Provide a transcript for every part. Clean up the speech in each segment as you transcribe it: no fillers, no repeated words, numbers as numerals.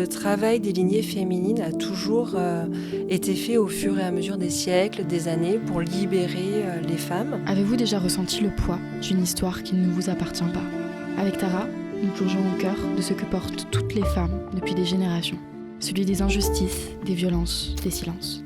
le travail des lignées féminines a toujours été fait au fur et à mesure des siècles, des années, pour libérer les femmes. Avez-vous déjà ressenti le poids d'une histoire qui ne vous appartient pas ? Avec Tara, nous plongeons au cœur de ce que portent toutes les femmes depuis des générations. Celui des injustices, des violences, des silences.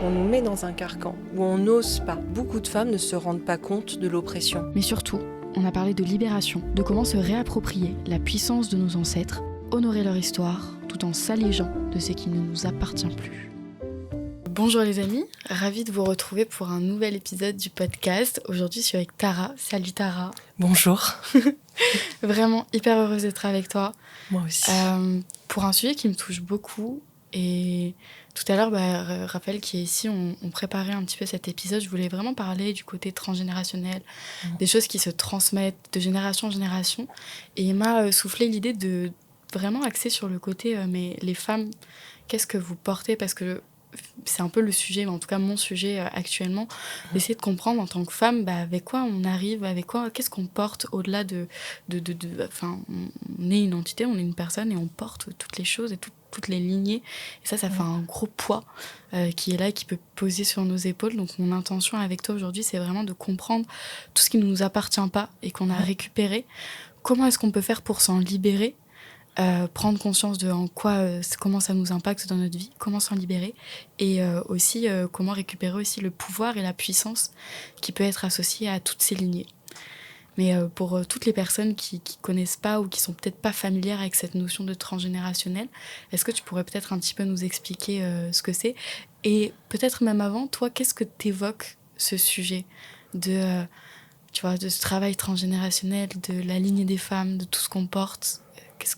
On nous met dans un carcan où on n'ose pas. Beaucoup de femmes ne se rendent pas compte de l'oppression. Mais surtout, on a parlé de libération, de comment se réapproprier la puissance de nos ancêtres, honorer leur histoire, tout en s'allégeant de ce qui ne nous appartient plus. Bonjour les amis, ravie de vous retrouver pour un nouvel épisode du podcast. Aujourd'hui, je suis avec Tara. Salut Tara. Bonjour. Vraiment hyper heureuse d'être avec toi. Moi aussi. Pour un sujet qui me touche beaucoup. Et tout à l'heure, Raphaël qui est ici, on préparait un petit peu cet épisode. Je voulais vraiment parler du côté transgénérationnel, des choses qui se transmettent de génération en génération. Et il m'a soufflé l'idée de vraiment axer sur le côté, mais les femmes, qu'est-ce que vous portez ? Parce que c'est un peu le sujet, mais en tout cas mon sujet actuellement, d'essayer de comprendre en tant que femme avec quoi on arrive, avec quoi, qu'est-ce qu'on porte au-delà on est une entité, on est une personne et on porte toutes les choses et toutes les lignées. Et ça fait un gros poids qui est là et qui peut poser sur nos épaules. Donc mon intention avec toi aujourd'hui, c'est vraiment de comprendre tout ce qui ne nous appartient pas et qu'on a récupéré. Comment est-ce qu'on peut faire pour s'en libérer ? Prendre conscience de comment ça nous impacte dans notre vie, comment s'en libérer et aussi comment récupérer aussi le pouvoir et la puissance qui peut être associée à toutes ces lignées. Mais pour toutes les personnes qui connaissent pas ou qui sont peut-être pas familières avec cette notion de transgénérationnel, est-ce que tu pourrais peut-être un petit peu nous expliquer ce que c'est ? Et peut-être même avant, toi, qu'est-ce que t'évoque ce sujet de ce travail transgénérationnel, de la lignée des femmes, de tout ce qu'on porte ? Ce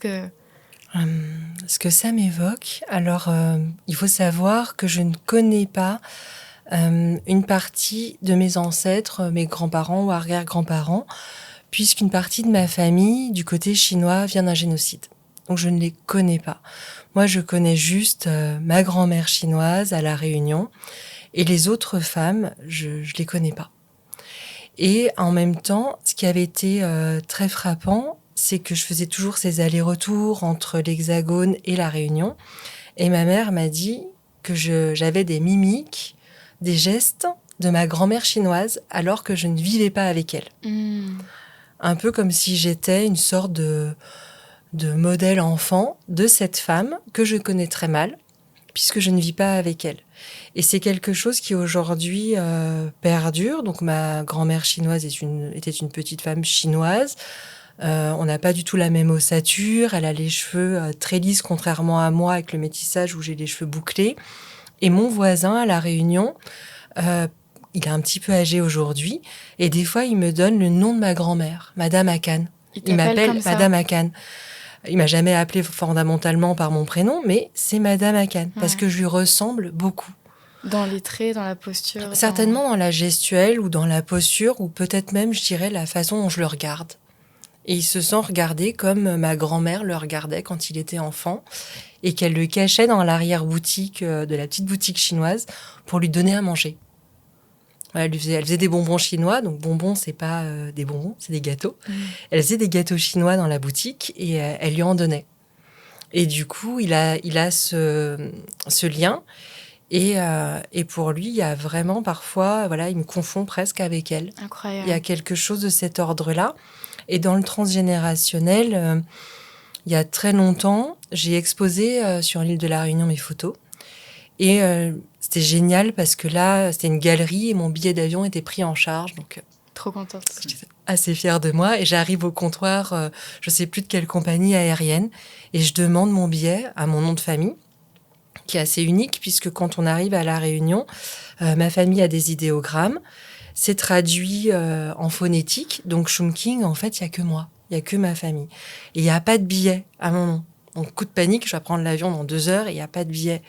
que ça m'évoque, alors il faut savoir que je ne connais pas une partie de mes ancêtres, mes grands-parents ou arrière-grands-parents, puisqu'une partie de ma famille, du côté chinois, vient d'un génocide. Donc je ne les connais pas. Moi, je connais juste ma grand-mère chinoise à La Réunion, et les autres femmes, je les connais pas. Et en même temps, ce qui avait été très frappant, c'est que je faisais toujours ces allers-retours entre l'Hexagone et La Réunion. Et ma mère m'a dit que j'avais des mimiques, des gestes de ma grand-mère chinoise alors que je ne vivais pas avec elle. Un peu comme si j'étais une sorte de modèle enfant de cette femme que je connais très mal puisque je ne vis pas avec elle. Et c'est quelque chose qui aujourd'hui perdure. Donc ma grand-mère chinoise était une petite femme chinoise. On n'a pas du tout la même ossature, elle a les cheveux très lisses contrairement à moi avec le métissage où j'ai les cheveux bouclés. Et mon voisin à La Réunion, il est un petit peu âgé aujourd'hui et des fois il me donne le nom de ma grand-mère, Madame Akan. Il m'appelle Madame Akan. Il m'a jamais appelé fondamentalement par mon prénom, mais c'est Madame Akan parce que je lui ressemble beaucoup. Dans les traits, dans la posture. Certainement dans la gestuelle ou dans la posture ou peut-être même, je dirais, la façon dont je le regarde. Et il se sent regardé comme ma grand-mère le regardait quand il était enfant et qu'elle le cachait dans l'arrière-boutique de la petite boutique chinoise pour lui donner à manger. Voilà, elle faisait des bonbons chinois, donc bonbons, c'est pas des bonbons, c'est des gâteaux. Elle faisait des gâteaux chinois dans la boutique et elle lui en donnait. Et du coup, il a ce lien et pour lui, il y a vraiment parfois, il me confond presque avec elle. Incroyable. Il y a quelque chose de cet ordre-là. Et dans le transgénérationnel, il y a très longtemps, j'ai exposé sur l'île de La Réunion mes photos. Et c'était génial parce que là, c'était une galerie et mon billet d'avion était pris en charge. Donc, trop contente. J'étais assez fière de moi. Et j'arrive au comptoir, je ne sais plus de quelle compagnie aérienne. Et je demande mon billet à mon nom de famille, qui est assez unique puisque quand on arrive à La Réunion, ma famille a des idéogrammes. C'est traduit en phonétique. Donc, Chumking, en fait, il n'y a que moi. Il n'y a que ma famille. Et il n'y a pas de billet à mon nom. Donc, coup de panique, je vais prendre l'avion dans 2 heures et il n'y a pas de billet.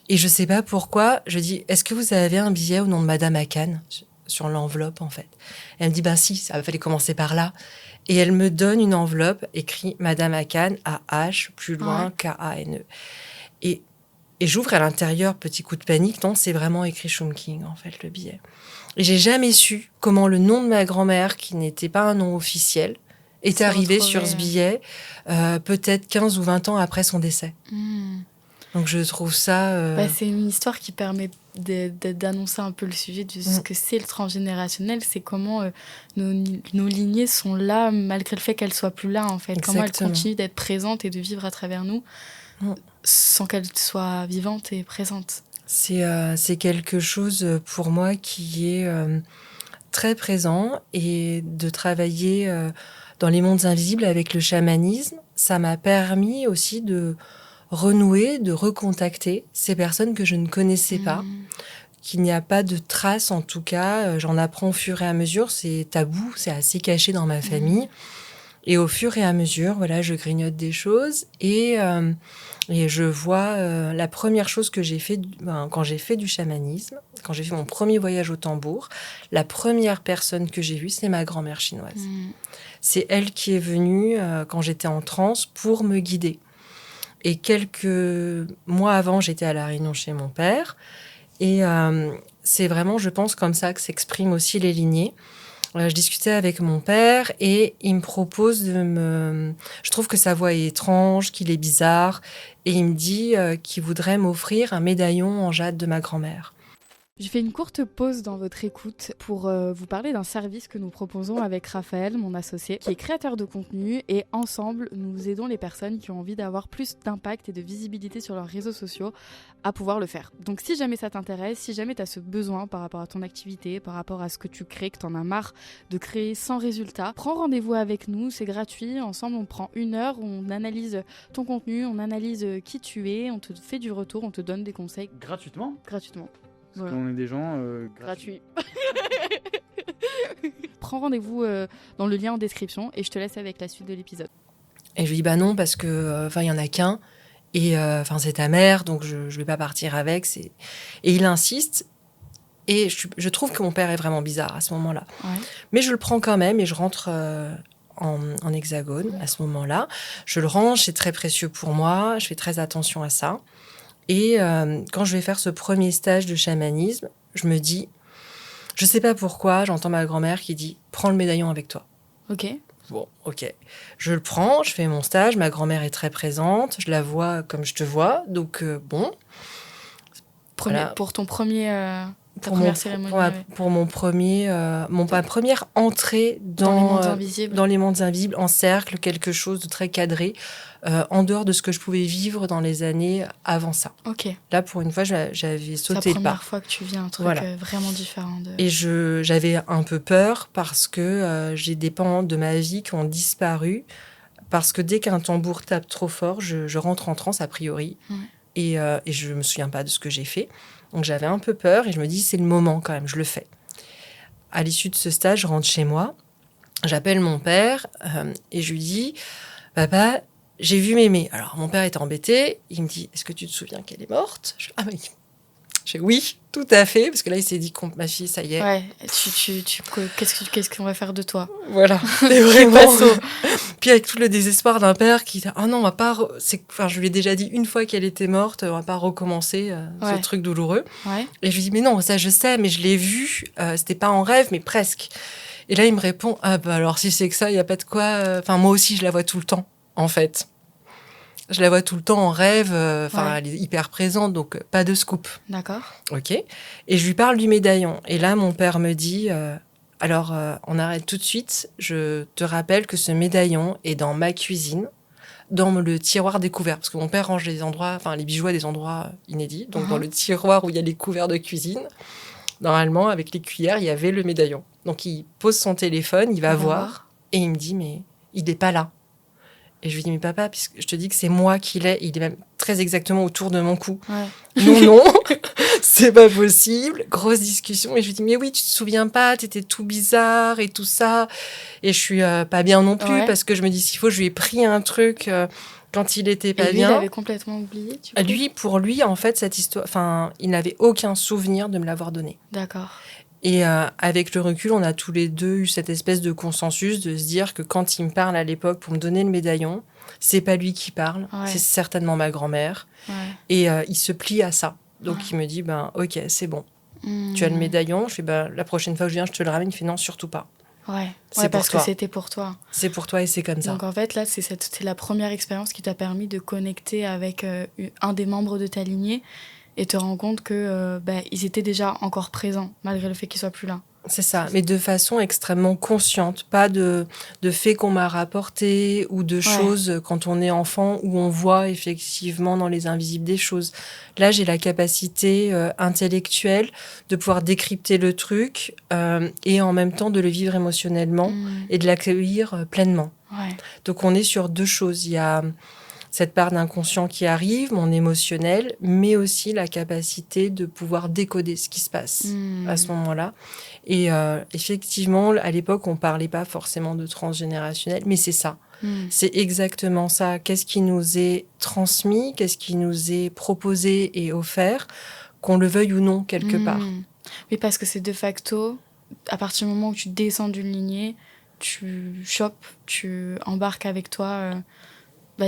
Et je ne sais pas pourquoi, je dis, est-ce que vous avez un billet au nom de Madame Akan sur l'enveloppe, en fait. Et elle me dit, si, ça fallait commencer par là. Et elle me donne une enveloppe écrit Madame Akan, A-H, plus loin, K-A-N-E. Et j'ouvre à l'intérieur, petit coup de panique, non, c'est vraiment écrit Chumking, en fait, le billet. Et j'ai jamais su comment le nom de ma grand-mère, qui n'était pas un nom officiel, est Se arrivé retrouver, sur ce billet peut-être 15 ou 20 ans après son décès. Donc je trouve ça... C'est une histoire qui permet d'annoncer un peu le sujet de ce que c'est le transgénérationnel. C'est comment nos lignées sont là malgré le fait qu'elles soient plus là, en fait. Exactement. Comment elles continuent d'être présentes et de vivre à travers nous sans qu'elles soient vivantes et présentes. C'est quelque chose pour moi qui est très présent, et de travailler dans les mondes invisibles avec le chamanisme, ça m'a permis aussi de renouer, de recontacter ces personnes que je ne connaissais pas, qu'il n'y a pas de traces en tout cas. J'en apprends au fur et à mesure, c'est tabou, c'est assez caché dans ma famille. Et au fur et à mesure, voilà, je grignote des choses et je vois la première chose que j'ai fait quand j'ai fait du chamanisme, quand j'ai fait mon premier voyage au tambour, la première personne que j'ai vue, c'est ma grand-mère chinoise. C'est elle qui est venue quand j'étais en transe pour me guider. Et quelques mois avant, j'étais à La Réunion chez mon père. Et c'est vraiment, je pense, comme ça que s'expriment aussi les lignées. Je discutais avec mon père et il me propose Je trouve que sa voix est étrange, qu'il est bizarre. Et il me dit qu'il voudrait m'offrir un médaillon en jade de ma grand-mère. Je fais une courte pause dans votre écoute pour vous parler d'un service que nous proposons avec Raphaël, mon associé, qui est créateur de contenu, et ensemble, nous aidons les personnes qui ont envie d'avoir plus d'impact et de visibilité sur leurs réseaux sociaux à pouvoir le faire. Donc si jamais ça t'intéresse, si jamais tu as ce besoin par rapport à ton activité, par rapport à ce que tu crées, que tu en as marre de créer sans résultat, prends rendez-vous avec nous, c'est gratuit. Ensemble, on prend 1 heure, on analyse ton contenu, on analyse qui tu es, on te fait du retour, on te donne des conseils. Gratuitement ? Gratuitement. Parce qu'on est des gens gratuits. Prends rendez-vous dans le lien en description et je te laisse avec la suite de l'épisode. Et je lui dis bah non, parce que il y en a qu'un et c'est ta mère, donc je vais pas partir avec. Et il insiste, et je trouve que mon père est vraiment bizarre à ce moment-là. Ouais. Mais je le prends quand même et je rentre en hexagone à ce moment-là. Je le range, c'est très précieux pour moi, je fais très attention à ça. Et quand je vais faire ce premier stage de chamanisme, je me dis, je sais pas pourquoi, j'entends ma grand-mère qui dit « Prends le médaillon avec toi ». Ok. Bon, ok. Je le prends, je fais mon stage, ma grand-mère est très présente, je la vois comme je te vois, donc bon. Voilà. Pour ton premier... première cérémonie. Pour mon premier, ma première entrée dans les mondes invisibles, en cercle, quelque chose de très cadré, en dehors de ce que je pouvais vivre dans les années avant ça. Ok. Là, pour une fois, j'avais sauté le pas. C'est la première fois que tu vis un truc vraiment différent. Et j'avais un peu peur parce que j'ai des pans de ma vie qui ont disparu, parce que dès qu'un tambour tape trop fort, je rentre en transe a priori, et je me souviens pas de ce que j'ai fait. Donc j'avais un peu peur et je me dis c'est le moment quand même, je le fais. À l'issue de ce stage, je rentre chez moi, j'appelle mon père et je lui dis papa, j'ai vu Mémé. Alors mon père était embêté, il me dit est-ce que tu te souviens qu'elle est morte ? Je dis oui, tout à fait, parce que là il s'est dit ma fille, ça y est. Ouais, qu'est-ce qu'on va faire de toi ? Voilà, c'est vraiment. Puis avec tout le désespoir d'un père qui dit oh non, on va pas. Je lui ai déjà dit une fois qu'elle était morte, on va pas recommencer ce truc douloureux. Ouais. Et je lui dis mais non, ça je sais, mais je l'ai vu, c'était pas en rêve, mais presque. Et là il me répond ah bah alors si c'est que ça, il y a pas de quoi. Moi aussi je la vois tout le temps, en fait. Je la vois tout le temps en rêve, elle est hyper présente, donc pas de scoop. D'accord. Ok. Et je lui parle du médaillon. Et là, mon père me dit, on arrête tout de suite. Je te rappelle que ce médaillon est dans ma cuisine, dans le tiroir des couverts. Parce que mon père range les bijoux à des endroits inédits. Donc, dans le tiroir où il y a les couverts de cuisine, normalement, avec les cuillères, il y avait le médaillon. Donc, il pose son téléphone, il va voir, et il me dit, mais il n'est pas là. Et je lui dis, mais papa, puisque je te dis que c'est moi qui l'ai, il est même très exactement autour de mon cou. Ouais. Non, c'est pas possible. Grosse discussion. Et je lui dis, mais oui, tu te souviens pas, t'étais tout bizarre et tout ça. Et je suis pas bien non plus, parce que je me dis, s'il faut, je lui ai pris un truc quand il était pas bien. Il avait complètement oublié, tu vois. Pour lui, en fait, cette histoire, il n'avait aucun souvenir de me l'avoir donnée. D'accord. Et avec le recul, on a tous les deux eu cette espèce de consensus de se dire que quand il me parle à l'époque pour me donner le médaillon, c'est pas lui qui parle, c'est certainement ma grand-mère. Ouais. Et il se plie à ça. Donc il me dit, ok, c'est bon. Tu as le médaillon. Je fais, la prochaine fois que je viens, je te le ramène. Il fait, non, surtout pas. Ouais, C'est pour parce que toi. c'était pour toi. C'est pour toi et c'est comme ça. Donc en fait, là, c'est la première expérience qui t'a permis de connecter avec un des membres de ta lignée et te rends compte que ils étaient déjà encore présents, malgré le fait qu'ils soient plus là. C'est ça, mais de façon extrêmement consciente, pas de faits qu'on m'a rapportés ou de choses quand on est enfant où on voit effectivement dans les invisibles des choses. Là, j'ai la capacité intellectuelle de pouvoir décrypter le truc et en même temps de le vivre émotionnellement et de l'accueillir pleinement. Ouais. Donc on est sur deux choses. Il y a cette part d'inconscient qui arrive, mon émotionnel, mais aussi la capacité de pouvoir décoder ce qui se passe à ce moment-là. Et effectivement, à l'époque, on parlait pas forcément de transgénérationnel, mais c'est ça. C'est exactement ça. Qu'est-ce qui nous est transmis, qu'est-ce qui nous est proposé et offert, qu'on le veuille ou non, quelque part. Oui, parce que c'est de facto, à partir du moment où tu descends d'une lignée, tu chopes, tu embarques avec toi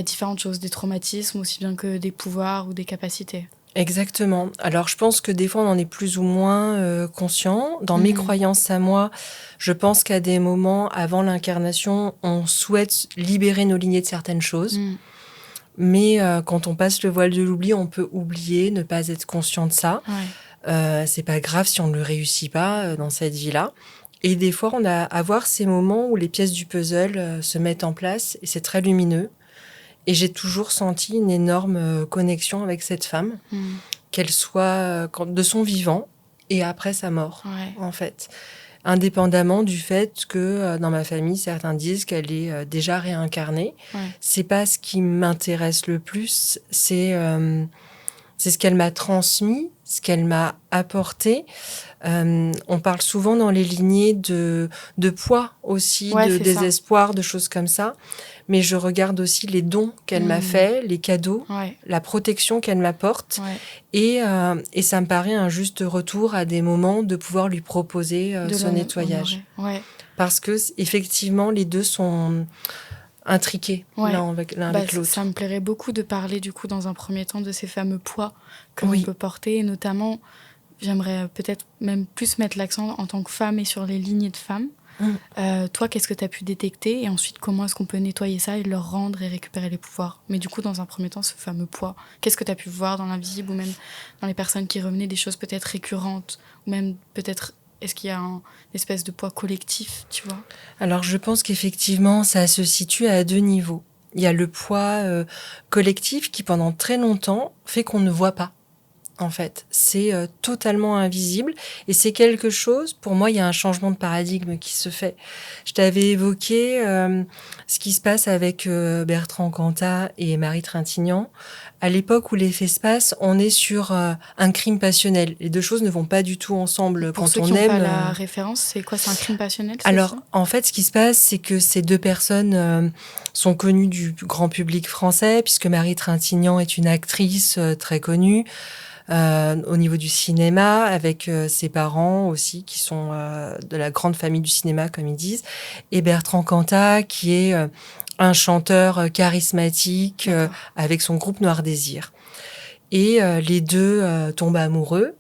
différentes choses, des traumatismes aussi bien que des pouvoirs ou des capacités. Exactement. Alors, je pense que des fois, on en est plus ou moins conscient. Dans mes croyances à moi, je pense qu'à des moments, avant l'incarnation, on souhaite libérer nos lignées de certaines choses. Mais quand on passe le voile de l'oubli, on peut oublier, ne pas être conscient de ça. C'est pas grave si on ne le réussit pas dans cette vie-là. Et des fois, on a à voir ces moments où les pièces du puzzle se mettent en place et c'est très lumineux. Et j'ai toujours senti une énorme connexion avec cette femme, qu'elle soit de son vivant et après sa mort, en fait. Indépendamment du fait que dans ma famille, certains disent qu'elle est déjà réincarnée. C'est pas ce qui m'intéresse le plus, c'est ce qu'elle m'a transmis, ce qu'elle m'a apporté. On parle souvent dans les lignées de poids aussi, de désespoir, de choses comme ça. Mais je regarde aussi les dons qu'elle m'a fait, les cadeaux, la protection qu'elle m'apporte. Et ça me paraît un juste retour à des moments de pouvoir lui proposer ce nettoyage. Parce que effectivement, les deux sont intriqués l'un avec l'autre. Ça me plairait beaucoup de parler du coup dans un premier temps de ces fameux poids que l'on peut porter, et notamment j'aimerais peut-être même plus mettre l'accent en tant que femme et sur les lignées de femmes. Toi, qu'est-ce que tu as pu détecter et ensuite comment est-ce qu'on peut nettoyer ça et leur rendre et récupérer les pouvoirs? Mais du coup, dans un premier temps, ce fameux poids, qu'est-ce que tu as pu voir dans l'invisible ou même dans les personnes qui revenaient, des choses peut-être récurrentes ou même peut-être est-ce qu'il y a une espèce de poids collectif, tu vois? Alors, je pense qu'effectivement, ça se situe à deux niveaux. Il y a le poids collectif qui, pendant très longtemps, fait qu'on ne voit pas. En fait, c'est totalement invisible et c'est quelque chose, pour moi, il y a un changement de paradigme qui se fait. Je t'avais évoqué ce qui se passe avec Bertrand Cantat et Marie Trintignant. À l'époque où les faits se passent, on est sur un crime passionnel. Les deux choses ne vont pas du tout ensemble. Pour quand ceux on qui n'ont aime, pas la référence, c'est quoi? C'est un crime passionnel? Alors, en fait, ce qui se passe, c'est que ces deux personnes sont connues du grand public français, puisque Marie Trintignant est une actrice très connue. Au niveau du cinéma, avec ses parents aussi, qui sont de la grande famille du cinéma, comme ils disent, et Bertrand Cantat, qui est un chanteur charismatique avec son groupe Noir Désir. Et les deux tombent amoureux,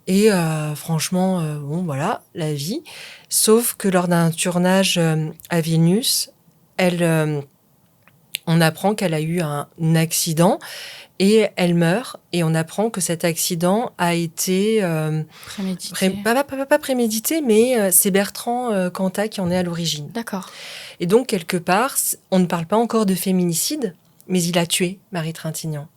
et franchement, bon, voilà, la vie. Sauf que lors d'un tournage à Vilnius, on apprend qu'elle a eu un accident, et elle meurt, et on apprend que cet accident a été prémédité. Pas prémédité, mais c'est Bertrand Cantat qui en est à l'origine. D'accord. Et donc, quelque part, on ne parle pas encore de féminicide, mais il a tué Marie Trintignant.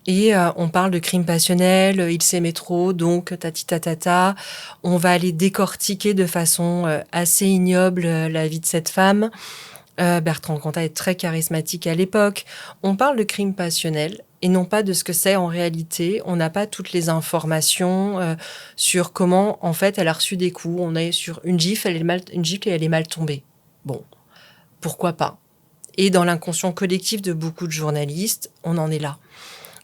Et on parle de crime passionnel, il s'aimait trop, donc tati-tatata. On va aller décortiquer de façon assez ignoble la vie de cette femme. Bertrand Cantat est très charismatique à l'époque. On parle de crime passionnel et non pas de ce que c'est en réalité. On n'a pas toutes les informations sur comment, en fait, elle a reçu des coups. On est sur une gifle et elle est mal tombée. Bon, pourquoi pas? Et dans l'inconscient collectif de beaucoup de journalistes, on en est là.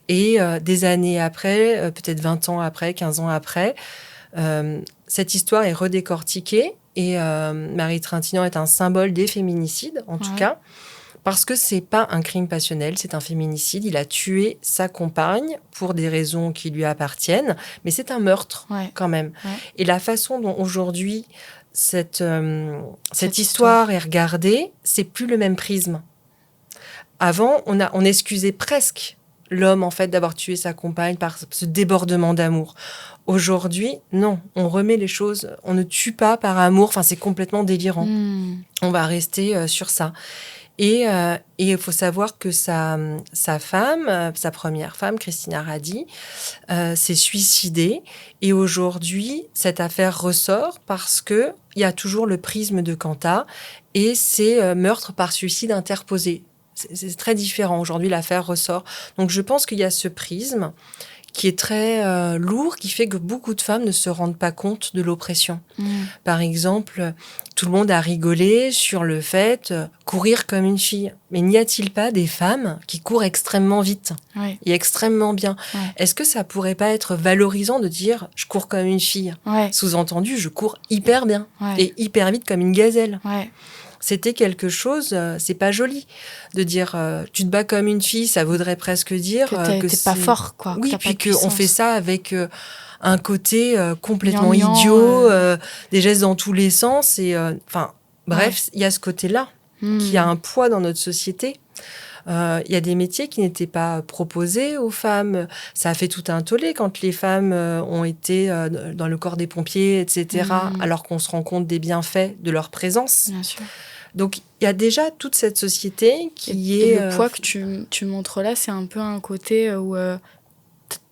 Et des années après, peut-être 20 ans après, 15 ans après, cette histoire est redécortiquée. Et Marie Trintignant est un symbole des féminicides, en tout cas, Parce que c'est pas un crime passionnel, c'est un féminicide. Il a tué sa compagne pour des raisons qui lui appartiennent, mais c'est un meurtre quand même. Ouais. Et la façon dont aujourd'hui cette histoire est regardée, c'est plus le même prisme. Avant, on excusait presque l'homme en fait d'avoir tué sa compagne par ce débordement d'amour. Aujourd'hui, non, on remet les choses, on ne tue pas par amour, enfin c'est complètement délirant. On va rester sur ça. Et il faut savoir que sa femme, sa première femme, Christina Radi, s'est suicidée. Et aujourd'hui, cette affaire ressort parce qu'il y a toujours le prisme de Quentin et c'est meurtre par suicide interposé. C'est très différent. Aujourd'hui, l'affaire ressort. Donc, je pense qu'il y a ce prisme qui est très lourd, qui fait que beaucoup de femmes ne se rendent pas compte de l'oppression. Par exemple, tout le monde a rigolé sur le fait courir comme une fille. Mais n'y a-t-il pas des femmes qui courent extrêmement vite et extrêmement bien? Est-ce que ça pourrait pas être valorisant de dire « je cours comme une fille » Sous-entendu, je cours hyper bien et hyper vite comme une gazelle. C'était quelque chose, c'est pas joli de dire tu te bats comme une fille, ça voudrait presque dire que t'es pas fort, quoi. Oui, puis qu'on fait ça avec un côté complètement gnangnan, idiot, des gestes dans tous les sens. Et bref, il y a ce côté-là qui a un poids dans notre société. Il y a des métiers qui n'étaient pas proposés aux femmes. Ça a fait tout un tollé quand les femmes ont été dans le corps des pompiers, etc., alors qu'on se rend compte des bienfaits de leur présence. Bien sûr. Donc, il y a déjà toute cette société qui est... Et le poids que tu montres là, c'est un peu un côté où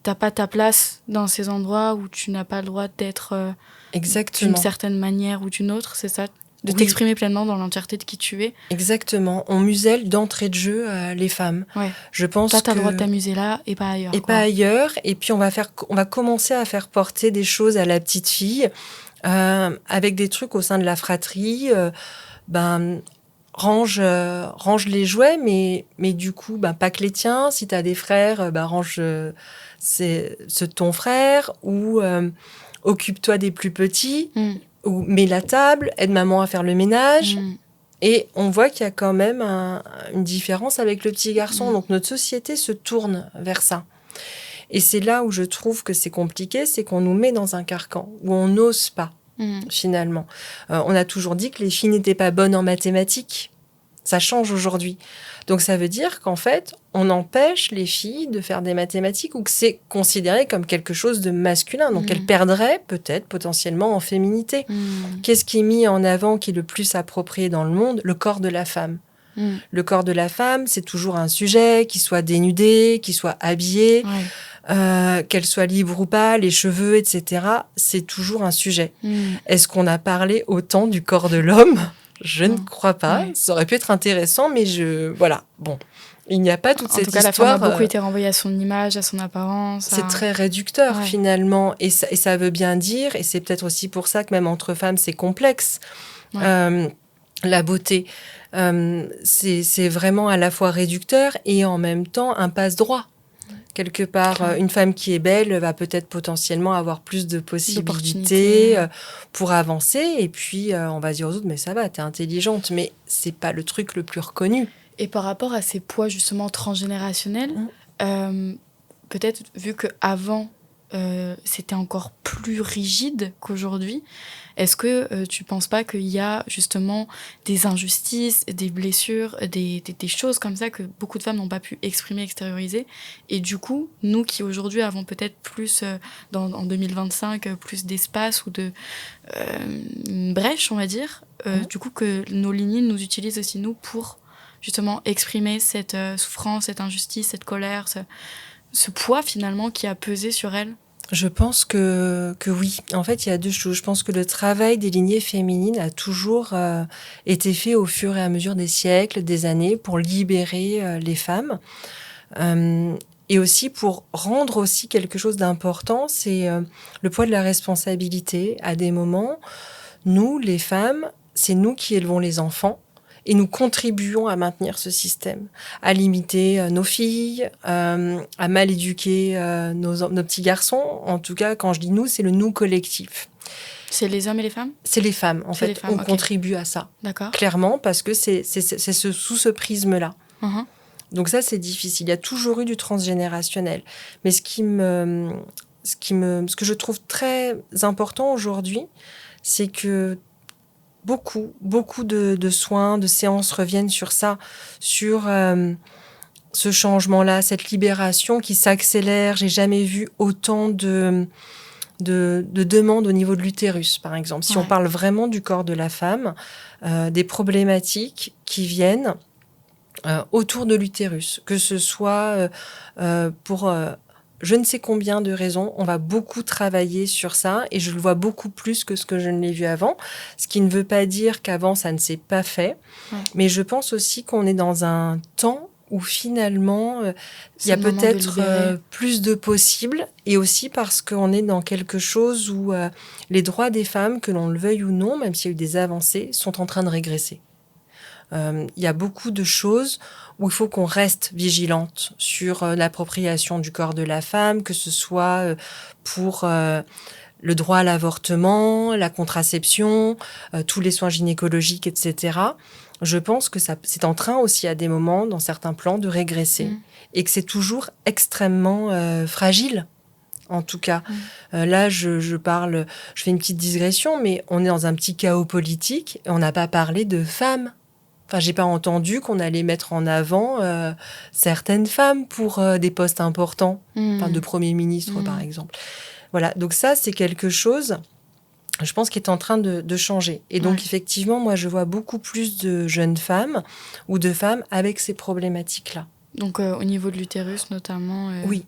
t'as pas ta place dans ces endroits où tu n'as pas le droit d'être d'une certaine manière ou d'une autre, c'est ça? De t'exprimer pleinement dans l'entièreté de qui tu es. Exactement. On muselle d'entrée de jeu les femmes. Je pense toi, t'as le droit de t'amuser là et pas ailleurs. Et pas ailleurs. Et puis, on va commencer à faire porter des choses à la petite fille avec des trucs au sein de la fratrie. Range les jouets, mais du coup, pas que les tiens. Si t'as des frères, range ceux de ton frère ou occupe-toi des plus petits. Ou mets la table, aide maman à faire le ménage. Et on voit qu'il y a quand même une différence avec le petit garçon. Donc notre société se tourne vers ça. Et c'est là où je trouve que c'est compliqué, c'est qu'on nous met dans un carcan où on n'ose pas, finalement. On a toujours dit que les filles n'étaient pas bonnes en mathématiques. Ça change aujourd'hui. Donc ça veut dire qu'en fait, on empêche les filles de faire des mathématiques ou que c'est considéré comme quelque chose de masculin. Donc elles perdraient peut-être potentiellement en féminité. Qu'est-ce qui est mis en avant, qui est le plus approprié dans le monde? Le corps de la femme. Le corps de la femme, c'est toujours un sujet, qu'il soit dénudé, qu'il soit habillé, qu'elle soit libre ou pas, les cheveux, etc. C'est toujours un sujet. Est-ce qu'on a parlé autant du corps de l'homme ? Je ne crois pas. Ça aurait pu être intéressant, mais voilà. Bon, il n'y a pas toute cette histoire. En tout cas, la femme a beaucoup été renvoyée à son image, à son apparence. C'est très réducteur, finalement. Et ça veut bien dire, et c'est peut-être aussi pour ça que même entre femmes, c'est complexe. La beauté, c'est vraiment à la fois réducteur et en même temps un passe-droit. Quelque part, une femme qui est belle va peut-être potentiellement avoir plus de possibilités pour avancer. Et puis, on va dire aux autres, mais ça va, t'es intelligente. Mais c'est pas le truc le plus reconnu. Et par rapport à ces poids, justement, transgénérationnels, peut-être, vu qu'avant, c'était encore plus rigide qu'aujourd'hui, est-ce que tu penses pas qu'il y a justement des injustices, des blessures, des choses comme ça que beaucoup de femmes n'ont pas pu exprimer, extérioriser, et du coup, nous qui aujourd'hui avons peut-être plus, en 2025, plus d'espace ou une brèche, on va dire, du coup que nos lignées nous utilisent aussi nous pour justement exprimer cette souffrance, cette injustice, cette colère, ce poids finalement qui a pesé sur elles? Je pense que oui. En fait, il y a deux choses. Je pense que le travail des lignées féminines a toujours été fait au fur et à mesure des siècles, des années, pour libérer les femmes. Et aussi pour rendre aussi quelque chose d'important, c'est le poids de la responsabilité. À des moments, nous, les femmes, c'est nous qui élevons les enfants. Et nous contribuons à maintenir ce système, à limiter nos filles, à mal éduquer nos petits garçons. En tout cas, quand je dis nous, c'est le nous collectif. C'est les hommes et les femmes ? C'est les femmes, en C'est fait. les femmes, On ok. contribue à ça, D'accord. clairement, parce que c'est sous ce prisme-là. Mhm. Donc ça, c'est difficile. Il y a toujours eu du transgénérationnel. Mais ce que je trouve très important aujourd'hui, c'est que beaucoup de soins, de séances reviennent sur ça, sur ce changement-là, cette libération qui s'accélère. J'ai jamais vu autant de demandes au niveau de l'utérus, par exemple. Si on parle vraiment du corps de la femme, des problématiques qui viennent autour de l'utérus, que ce soit pour je ne sais combien de raisons. On va beaucoup travailler sur ça et je le vois beaucoup plus que ce que je ne l'ai vu avant, ce qui ne veut pas dire qu'avant ça ne s'est pas fait, mais je pense aussi qu'on est dans un temps où finalement il y a peut-être plus de possibles, et aussi parce qu'on est dans quelque chose où les droits des femmes, que l'on le veuille ou non, même s'il y a eu des avancées, sont en train de régresser. Il y a beaucoup de choses où il faut qu'on reste vigilante sur l'appropriation du corps de la femme, que ce soit pour le droit à l'avortement, la contraception, tous les soins gynécologiques, etc. Je pense que c'est en train aussi à des moments, dans certains plans, de régresser. Et que c'est toujours extrêmement fragile. En tout cas, là, je fais une petite digression, mais on est dans un petit chaos politique et on n'a pas parlé de femmes. Enfin, j'ai pas entendu qu'on allait mettre en avant certaines femmes pour des postes importants, de Premier ministre, par exemple. Voilà, donc ça, c'est quelque chose, je pense, qui est en train de changer. Et donc, effectivement, moi, je vois beaucoup plus de jeunes femmes ou de femmes avec ces problématiques-là. Donc, au niveau de l'utérus, notamment Oui,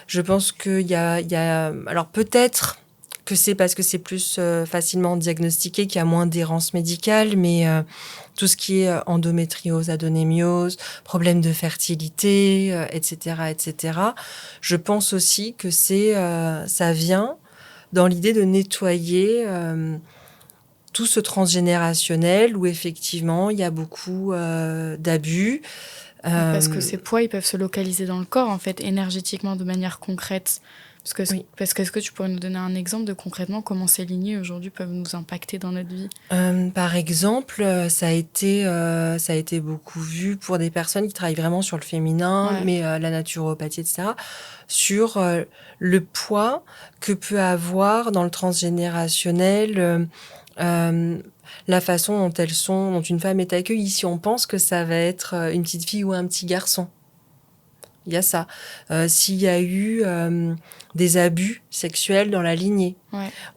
je pense qu'il y a... Alors, peut-être que c'est parce que c'est plus facilement diagnostiqué, qu'il y a moins d'errance médicale, mais tout ce qui est endométriose, adénomiose, problème de fertilité, etc., etc., je pense aussi que ça vient dans l'idée de nettoyer tout ce transgénérationnel où effectivement il y a beaucoup d'abus. Parce que ces poids, ils peuvent se localiser dans le corps, en fait, énergétiquement, de manière concrète. Parce que est-ce que tu pourrais nous donner un exemple de concrètement comment ces lignées aujourd'hui peuvent nous impacter dans notre vie ? Par exemple, ça a été beaucoup vu pour des personnes qui travaillent vraiment sur le féminin, mais la naturopathie, etc., sur le poids que peut avoir dans le transgénérationnel la façon dont une femme est accueillie. Si on pense que ça va être une petite fille ou un petit garçon. Il y a ça. S'il y a eu des abus sexuels dans la lignée,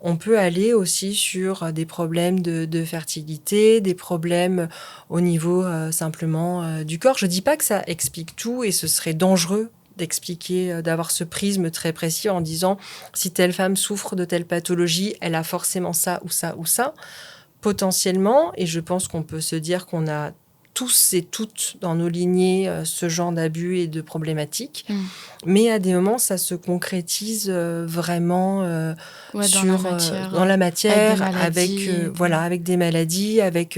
on peut aller aussi sur des problèmes de fertilité, des problèmes au niveau simplement du corps. Je ne dis pas que ça explique tout et ce serait dangereux d'expliquer, d'avoir ce prisme très précis en disant si telle femme souffre de telle pathologie, elle a forcément ça ou ça ou ça. Potentiellement, et je pense qu'on peut se dire qu'on a tous et toutes dans nos lignées ce genre d'abus et de problématiques. Mais à des moments, ça se concrétise vraiment dans la matière, avec des maladies, avec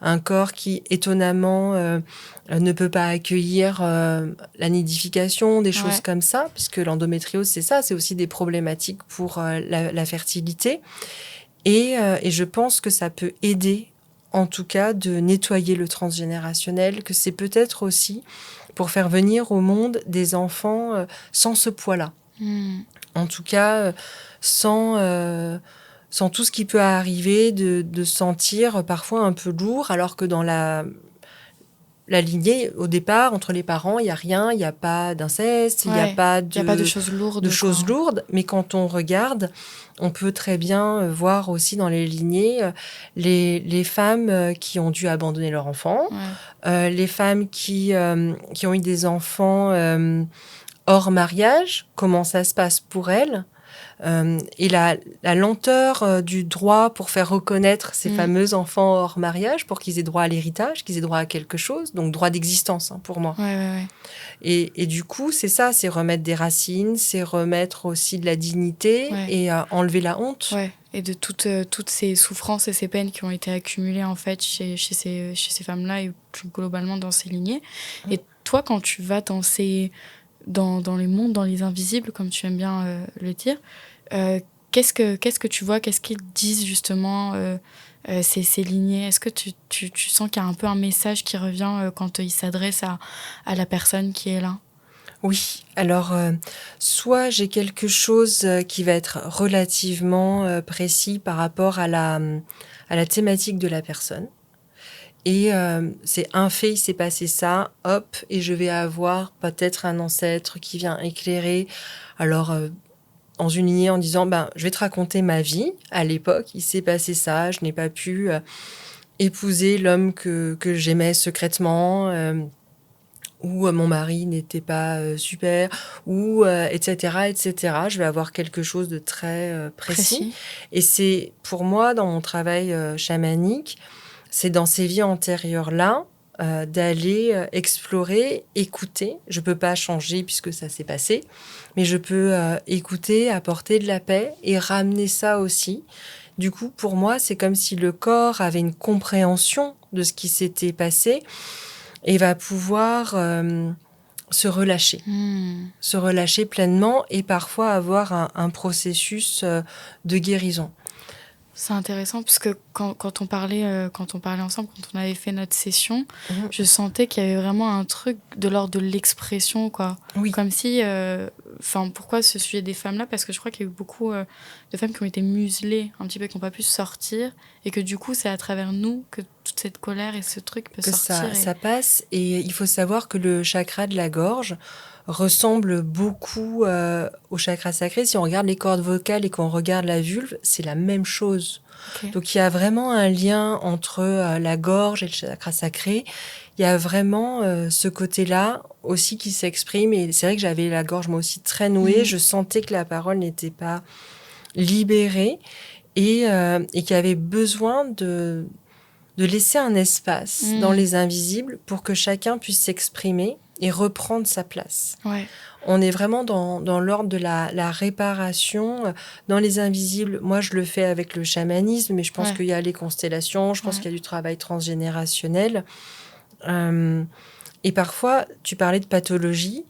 un corps qui, étonnamment, ne peut pas accueillir la nidification, des choses comme ça, puisque l'endométriose, c'est ça, c'est aussi des problématiques pour la fertilité. Et je pense que ça peut aider, en tout cas, de nettoyer le transgénérationnel, que c'est peut-être aussi pour faire venir au monde des enfants sans ce poids-là. En tout cas, sans tout ce qui peut arriver, de sentir parfois un peu lourd, alors que dans la lignée, au départ, entre les parents, il n'y a rien, il n'y a pas d'inceste, il n'y a pas de choses lourdes. Mais quand on regarde, on peut très bien voir aussi dans les lignées les femmes qui ont dû abandonner leur enfant, les femmes qui ont eu des enfants hors mariage, comment ça se passe pour elles. Et la lenteur du droit pour faire reconnaître ces fameux enfants hors mariage, pour qu'ils aient droit à l'héritage, qu'ils aient droit à quelque chose, donc droit d'existence pour moi. Et du coup, c'est ça, c'est remettre des racines, c'est remettre aussi de la dignité et enlever la honte. Et de toutes ces souffrances et ces peines qui ont été accumulées en fait chez ces femmes-là et plus globalement dans ces lignées. Et toi, quand tu vas dans les mondes, dans les invisibles, comme tu aimes bien le dire, Qu'est-ce que tu vois? Qu'est-ce qu'ils disent justement ces lignées? Est-ce que tu sens qu'il y a un peu un message qui revient quand ils s'adressent à la personne qui est là? Oui, alors soit j'ai quelque chose qui va être relativement précis par rapport à la thématique de la personne. Et c'est un fait, il s'est passé ça, hop, et je vais avoir peut-être un ancêtre qui vient éclairer. Alors, dans une lignée en disant, ben, je vais te raconter ma vie. À l'époque, il s'est passé ça, je n'ai pas pu épouser l'homme que j'aimais secrètement, ou mon mari n'était pas super, ou etc., etc. Je vais avoir quelque chose de très précis. Précis. Et c'est pour moi, dans mon travail chamanique, c'est dans ces vies antérieures-là d'aller explorer, écouter. Je ne peux pas changer puisque ça s'est passé, mais je peux écouter, apporter de la paix et ramener ça aussi. Du coup, pour moi, c'est comme si le corps avait une compréhension de ce qui s'était passé et va pouvoir se relâcher pleinement et parfois avoir un processus de guérison. C'est intéressant parce que quand on parlait ensemble, quand on avait fait notre session, je sentais qu'il y avait vraiment un truc de l'ordre de l'expression, quoi. Oui. Comme si, pourquoi ce sujet des femmes-là? Parce que je crois qu'il y a eu beaucoup de femmes qui ont été muselées un petit peu, qui n'ont pas pu sortir, et que du coup, c'est à travers nous que toute cette colère et ce truc peut sortir. Ça passe, et il faut savoir que le chakra de la gorge ressemble beaucoup au chakra sacré. Si on regarde les cordes vocales et qu'on regarde la vulve, c'est la même chose. Okay. Donc il y a vraiment un lien entre la gorge et le chakra sacré. Il y a vraiment ce côté-là aussi qui s'exprime. Et c'est vrai que j'avais la gorge moi aussi très nouée. Je sentais que la parole n'était pas libérée et qu'il y avait besoin de laisser un espace dans les invisibles pour que chacun puisse s'exprimer et reprendre sa place. Ouais. On est vraiment dans l'ordre de la réparation. Dans les invisibles, moi, je le fais avec le chamanisme, mais je pense qu'il y a les constellations, je pense qu'il y a du travail transgénérationnel. Et parfois, tu parlais de pathologie.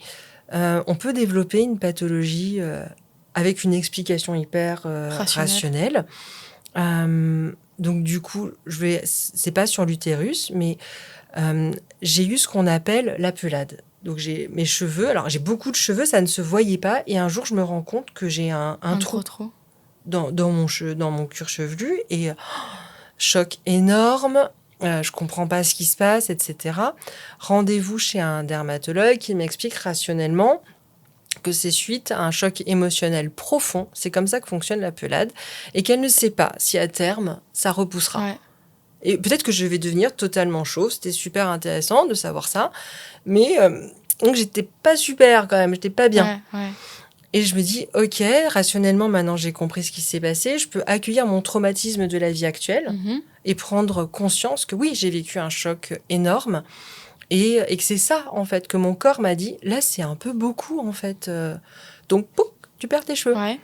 On peut développer une pathologie avec une explication hyper rationnelle. Donc, du coup, c'est pas sur l'utérus, mais j'ai eu ce qu'on appelle la pelade. Donc, j'ai mes cheveux. Alors, j'ai beaucoup de cheveux, ça ne se voyait pas. Et un jour, je me rends compte que j'ai un trou dans mon cuir chevelu. Et choc énorme. Je comprends pas ce qui se passe, etc. Rendez-vous chez un dermatologue qui m'explique rationnellement que c'est suite à un choc émotionnel profond. C'est comme ça que fonctionne la pelade. Et qu'elle ne sait pas si à terme, ça repoussera. Ouais. Et peut-être que je vais devenir totalement chauve. C'était super intéressant de savoir ça. Mais donc, j'étais pas super quand même. J'étais pas bien. Ouais. Et je me dis, ok, rationnellement, maintenant, j'ai compris ce qui s'est passé. Je peux accueillir mon traumatisme de la vie actuelle et prendre conscience que oui, j'ai vécu un choc énorme. Et que c'est ça, en fait, que mon corps m'a dit, là, c'est un peu beaucoup, en fait. Donc, pouf, tu perds tes cheveux. Ouais.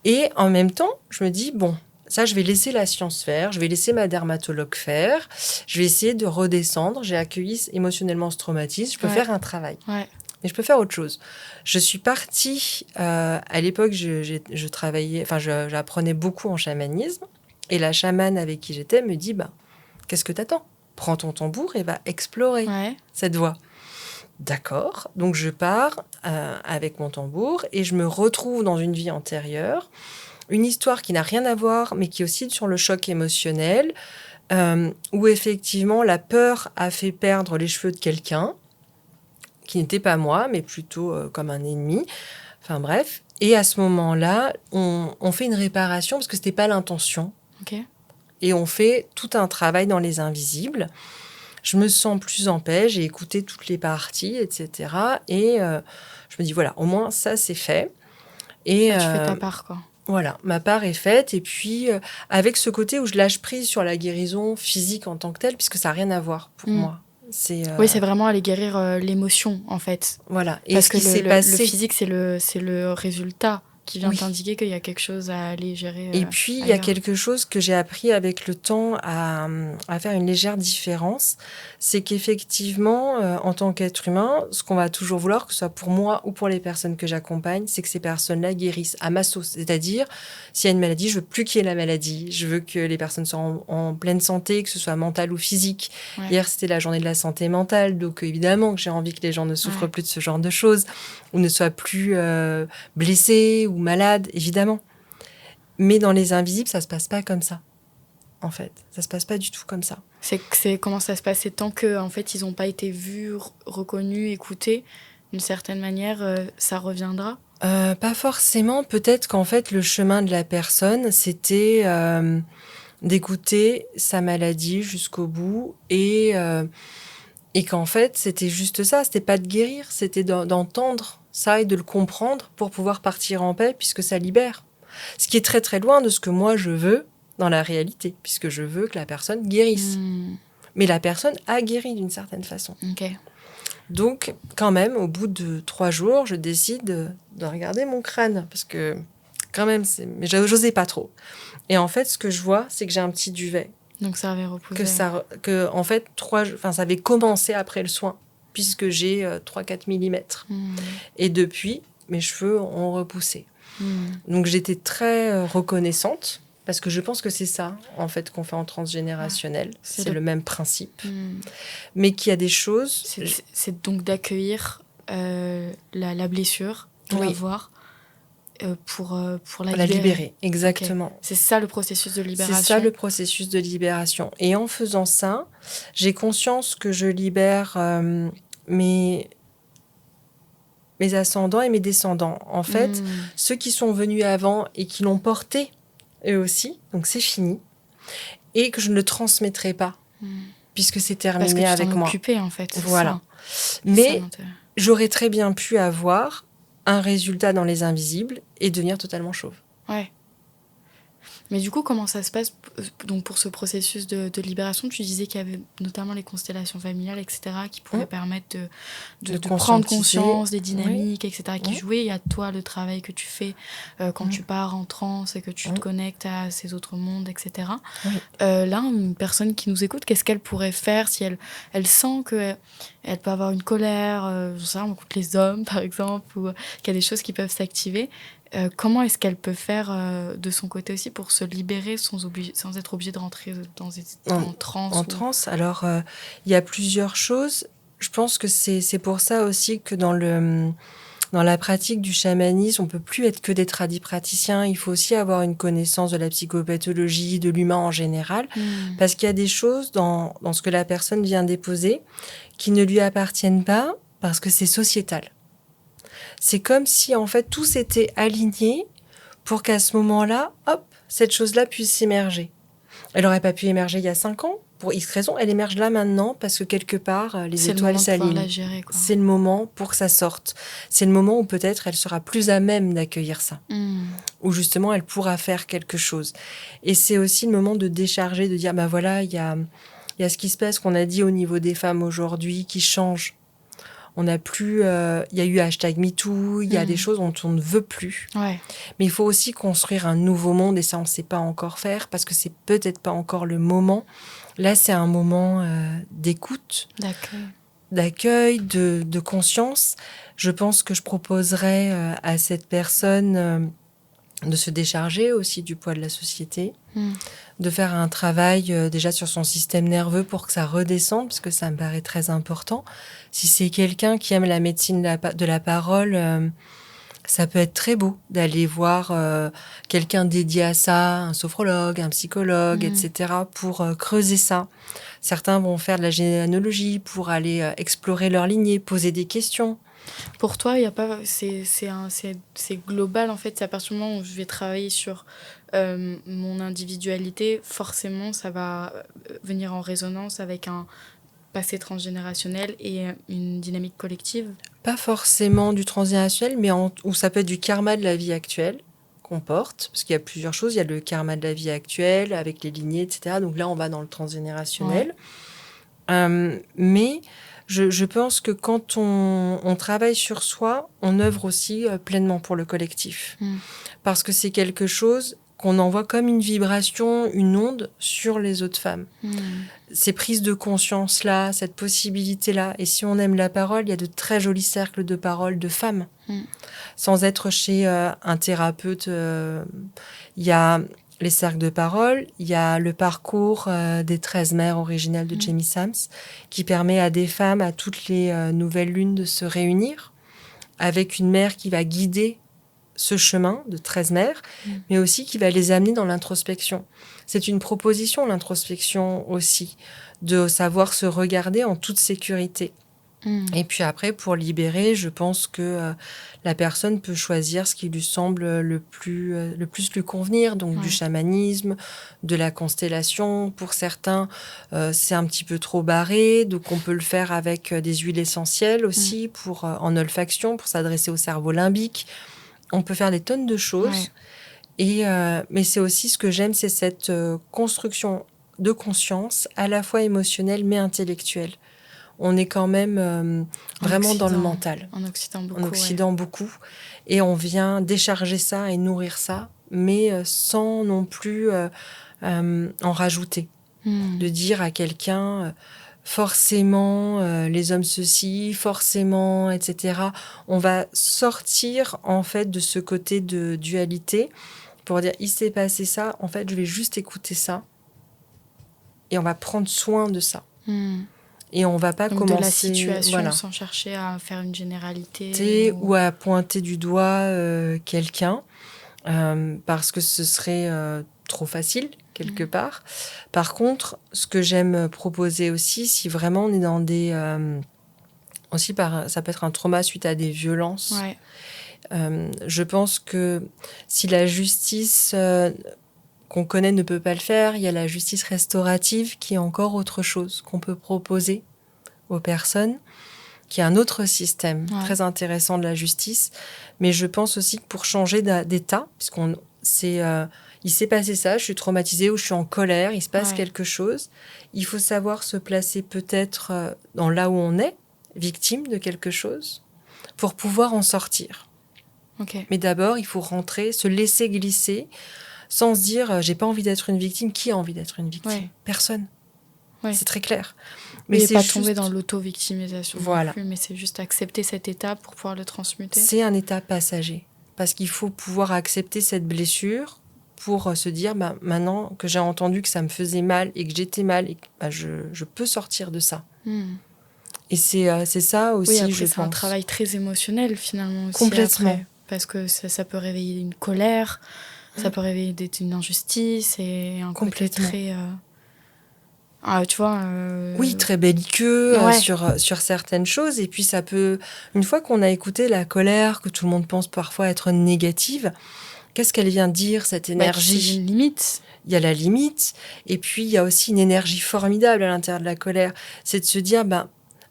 Et en même temps, je me dis, bon, ça, je vais laisser la science faire, je vais laisser ma dermatologue faire, je vais essayer de redescendre. J'ai accueilli émotionnellement ce traumatisme, je peux faire un travail. Ouais. Mais je peux faire autre chose. Je suis partie, à l'époque, je travaillais, enfin, j'apprenais beaucoup en chamanisme. Et la chamane avec qui j'étais me dit, qu'est-ce que t'attends ? Prends ton tambour et va explorer cette voie. D'accord. Donc, je pars avec mon tambour et je me retrouve dans une vie antérieure. Une histoire qui n'a rien à voir, mais qui est aussi sur le choc émotionnel, où effectivement, la peur a fait perdre les cheveux de quelqu'un, qui n'était pas moi, mais plutôt comme un ennemi. Enfin, bref. Et à ce moment-là, on fait une réparation, parce que ce n'était pas l'intention. Ok. Et on fait tout un travail dans les invisibles. Je me sens plus en paix, j'ai écouté toutes les parties, etc. Et je me dis, voilà, au moins, ça, c'est fait. Et tu fais ta part, quoi. Voilà, ma part est faite. Et puis, avec ce côté où je lâche prise sur la guérison physique en tant que telle, puisque ça n'a rien à voir pour moi. Oui, c'est vraiment aller guérir l'émotion, en fait. Voilà. Et parce que le physique, c'est le résultat qui vient t'indiquer qu'il y a quelque chose à aller gérer Et puis, il y a quelque chose que j'ai appris avec le temps à faire une légère différence. C'est qu'effectivement, en tant qu'être humain, ce qu'on va toujours vouloir, que ce soit pour moi ou pour les personnes que j'accompagne, c'est que ces personnes-là guérissent à ma sauce. C'est-à-dire, s'il y a une maladie, je veux plus qu'il y ait la maladie. Je veux que les personnes soient en pleine santé, que ce soit mentale ou physique. Ouais. Hier, c'était la journée de la santé mentale. Donc, évidemment, que j'ai envie que les gens ne souffrent plus de ce genre de choses ou ne soient plus blessés ou malades, évidemment. Mais dans les invisibles, ça se passe pas comme ça. En fait, ça se passe pas du tout comme ça. C'est comment ça se passait tant que en fait ils n'ont pas été vus, reconnus, écoutés d'une certaine manière, ça reviendra. Pas forcément. Peut-être qu'en fait le chemin de la personne, c'était d'écouter sa maladie jusqu'au bout et qu'en fait c'était juste ça. C'était pas de guérir, c'était d'entendre ça et de le comprendre pour pouvoir partir en paix, puisque ça libère. Ce qui est très très loin de ce que moi je veux dans la réalité, puisque je veux que la personne guérisse. Mais la personne a guéri d'une certaine façon. Okay. Donc, quand même, au bout de 3 jours, je décide de regarder mon crâne, parce que quand même, mais j'osais pas trop. Et en fait, ce que je vois, c'est que j'ai un petit duvet. Donc ça avait reposé. En fait, ça avait commencé après le soin, puisque j'ai 3-4 millimètres. Et depuis, mes cheveux ont repoussé. Donc j'étais très reconnaissante, parce que je pense que c'est ça, en fait, qu'on fait en transgénérationnel. C'est le même principe. Mais qu'il y a des choses... C'est donc d'accueillir la blessure, de la voir, pour la libérer. Exactement. Okay. C'est ça le processus de libération. C'est ça le processus de libération. Et en faisant ça, j'ai conscience que je libère mes ascendants et mes descendants. En fait, ceux qui sont venus avant et qui l'ont porté, eux aussi, donc c'est fini, et que je ne le transmettrai pas, puisque c'est terminé avec moi. Parce que tu t'en occupais, en fait. Voilà. Ça. Mais j'aurais très bien pu avoir un résultat dans les invisibles et devenir totalement chauve. Ouais. Mais du coup, comment ça se passe donc pour ce processus de libération? Tu disais qu'il y avait notamment les constellations familiales, etc., qui pourraient permettre de prendre conscience des dynamiques, etc., qui jouaient. Il y a toi, le travail que tu fais quand tu pars en transe et que tu te connectes à ces autres mondes, etc. Là, une personne qui nous écoute, qu'est-ce qu'elle pourrait faire si elle sent qu'elle peut avoir une colère, je sais pas, on écoute les hommes, par exemple, ou qu'il y a des choses qui peuvent s'activer? Comment est-ce qu'elle peut faire de son côté aussi pour se libérer sans être obligée de rentrer en transe? En transe, alors il y a plusieurs choses. Je pense que c'est pour ça aussi que dans la pratique du chamanisme, on ne peut plus être que des tradipraticiens. Il faut aussi avoir une connaissance de la psychopathologie, de l'humain en général, parce qu'il y a des choses dans ce que la personne vient déposer qui ne lui appartiennent pas parce que c'est sociétal. C'est comme si, en fait, tout s'était aligné pour qu'à ce moment-là, hop, cette chose-là puisse émerger. Elle n'aurait pas pu émerger il y a 5 ans, pour X raison. Elle émerge là maintenant parce que quelque part, les étoiles s'alignent. C'est le moment pour que ça sorte. C'est le moment où peut-être elle sera plus à même d'accueillir ça. Où justement, elle pourra faire quelque chose. Et c'est aussi le moment de décharger, de dire, ben voilà, il y a ce qui se passe, qu'on a dit au niveau des femmes aujourd'hui, qui change. On n'a plus... Il y a eu #MeToo, il y a des choses dont on ne veut plus. Ouais. Mais il faut aussi construire un nouveau monde, et ça, on ne sait pas encore faire, parce que c'est peut-être pas encore le moment. Là, c'est un moment d'écoute, d'accueil, de conscience. Je pense que je proposerais à cette personne de se décharger aussi du poids de la société, de faire un travail déjà sur son système nerveux pour que ça redescende, parce que ça me paraît très important. Si c'est quelqu'un qui aime la médecine de la parole, ça peut être très beau d'aller voir quelqu'un dédié à ça, un sophrologue, un psychologue, etc., pour creuser ça. Certains vont faire de la généalogie pour aller explorer leur lignée, poser des questions. Pour toi, y a pas, c'est global, en fait. C'est à partir du moment où je vais travailler sur mon individualité, forcément, ça va venir en résonance avec un passé transgénérationnel et une dynamique collective. Pas forcément du transgénérationnel, mais où ça peut être du karma de la vie actuelle qu'on porte, parce qu'il y a plusieurs choses. Il y a le karma de la vie actuelle, avec les lignées, etc. Donc là, on va dans le transgénérationnel. Mais Je pense que quand on travaille sur soi, on œuvre aussi pleinement pour le collectif. Parce que c'est quelque chose qu'on envoie comme une vibration, une onde sur les autres femmes. Ces prises de conscience-là, cette possibilité-là. Et si on aime la parole, il y a de très jolis cercles de parole de femmes. Sans être chez un thérapeute, il y a les cercles de parole, il y a le parcours des 13 mères originales de Jamie Sams, qui permet à des femmes, à toutes les nouvelles lunes, de se réunir avec une mère qui va guider ce chemin de 13 mères, mais aussi qui va les amener dans l'introspection. C'est une proposition, l'introspection aussi, de savoir se regarder en toute sécurité. Et puis après, pour libérer, je pense que la personne peut choisir ce qui lui semble le plus lui convenir, donc du chamanisme, de la constellation. Pour certains, c'est un petit peu trop barré, donc on peut le faire avec des huiles essentielles aussi, pour en olfaction, pour s'adresser au cerveau limbique. On peut faire des tonnes de choses. Mais c'est aussi ce que j'aime, c'est cette construction de conscience, à la fois émotionnelle mais intellectuelle. On est quand même vraiment dans le mental. En Occident, beaucoup. En Occident, beaucoup. Et on vient décharger ça et nourrir ça, mais sans non plus en rajouter. De dire à quelqu'un, forcément, les hommes ceci, forcément, etc. On va sortir, en fait, de ce côté de dualité pour dire, il s'est passé ça, en fait, je vais juste écouter ça. Et on va prendre soin de ça. Et on va pas commencer... de la situation, sans chercher à faire une généralité. Ou à pointer du doigt quelqu'un, parce que ce serait trop facile, quelque part. Par contre, ce que j'aime proposer aussi, si vraiment on est dans des... ça peut être un trauma suite à des violences. Je pense que si la justice... qu'on connaît ne peut pas le faire, il y a la justice restaurative qui est encore autre chose qu'on peut proposer aux personnes, qui est un autre système très intéressant de la justice. Mais je pense aussi que pour changer d'état, il s'est passé ça, je suis traumatisée ou je suis en colère, il se passe quelque chose, il faut savoir se placer peut-être dans là où on est, victime de quelque chose, pour pouvoir en sortir. Mais d'abord, il faut rentrer, se laisser glisser, sans se dire j'ai pas envie d'être une victime. Qui a envie d'être une victime? Personne. C'est très clair. Mais c'est pas tomber dans l'auto-victimisation non plus, mais c'est juste accepter cet état pour pouvoir le transmuter. C'est un état passager, parce qu'il faut pouvoir accepter cette blessure pour se dire maintenant que j'ai entendu que ça me faisait mal et que j'étais mal, et je peux sortir de ça. Et c'est ça aussi, après, je c'est pense. un travail très émotionnel finalement aussi. Complètement. Après, parce que ça peut réveiller une colère, ça peut réveiller une injustice et un côté très... tu vois... Oui, très belliqueux sur certaines choses. Et puis ça peut... Une fois qu'on a écouté la colère, que tout le monde pense parfois être négative, qu'est-ce qu'elle vient dire, cette énergie? Il y a une limite. Il y a la limite. Et puis, il y a aussi une énergie formidable à l'intérieur de la colère. C'est de se dire,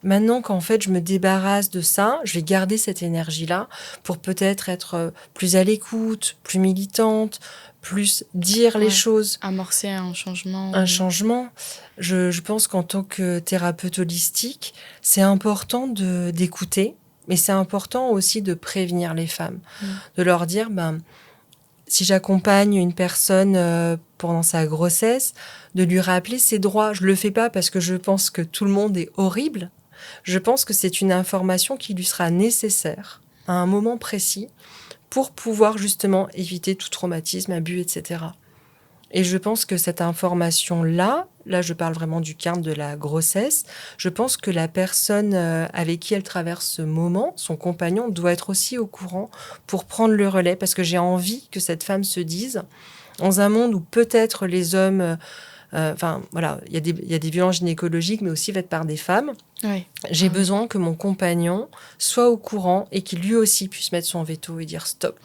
maintenant qu'en fait, je me débarrasse de ça, je vais garder cette énergie-là pour peut-être être plus à l'écoute, plus militante, plus dire les choses. Amorcer un changement. Un changement. Je pense qu'en tant que thérapeute holistique, c'est important d'écouter, mais c'est important aussi de prévenir les femmes. De leur dire, si j'accompagne une personne pendant sa grossesse, de lui rappeler ses droits. Je le fais pas parce que je pense que tout le monde est horrible. Je pense que c'est une information qui lui sera nécessaire à un moment précis pour pouvoir justement éviter tout traumatisme, abus, etc. Et je pense que cette information-là, je parle vraiment du carme de la grossesse, je pense que la personne avec qui elle traverse ce moment, son compagnon, doit être aussi au courant pour prendre le relais, parce que j'ai envie que cette femme se dise, dans un monde où peut-être les hommes... il y a des violences gynécologiques, mais aussi faites par des femmes. J'ai besoin que mon compagnon soit au courant et qu'il lui aussi puisse mettre son veto et dire stop.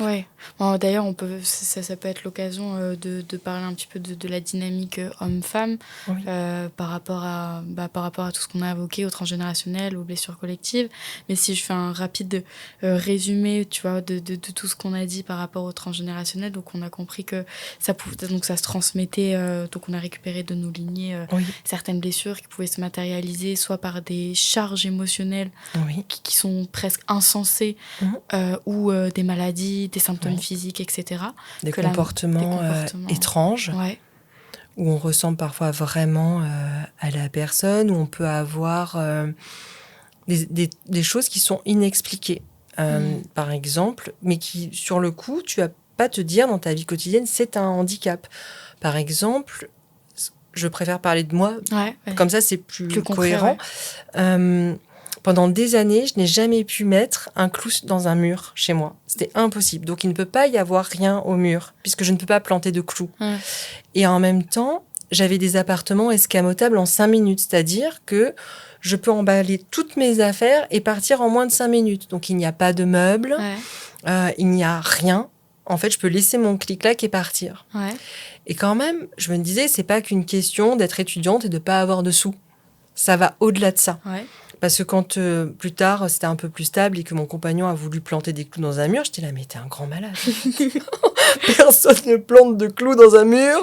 D'ailleurs, ça peut être l'occasion de parler un petit peu de la dynamique homme-femme par rapport à tout ce qu'on a évoqué au transgénérationnel, aux blessures collectives. Mais si je fais un rapide résumé, tu vois, de tout ce qu'on a dit par rapport au transgénérationnel, donc on a compris que ça se transmettait, donc on a récupéré de nos lignées certaines blessures qui pouvaient se matérialiser soit par des des charges émotionnelles Oui. qui sont presque insensées, ou des maladies, des symptômes physiques, etc. Des comportements étranges, où on ressemble parfois vraiment à la personne, où on peut avoir des choses qui sont inexpliquées, par exemple, mais qui, sur le coup, tu vas pas te dire dans ta vie quotidienne, c'est un handicap. Par exemple, je préfère parler de moi, comme ça c'est plus cohérent. Pendant des années, je n'ai jamais pu mettre un clou dans un mur chez moi. C'était impossible. Donc, il ne peut pas y avoir rien au mur, puisque je ne peux pas planter de clous. Et en même temps, j'avais des appartements escamotables en 5 minutes. C'est-à-dire que je peux emballer toutes mes affaires et partir en moins de 5 minutes. Donc, il n'y a pas de meubles, il n'y a rien. En fait, je peux laisser mon clic-clac et partir. Et quand même, je me disais, c'est pas qu'une question d'être étudiante et de pas avoir de sous. Ça va au-delà de ça. Parce que quand plus tard, c'était un peu plus stable et que mon compagnon a voulu planter des clous dans un mur, j'étais là, mais t'es un grand malade. Personne ne plante de clous dans un mur.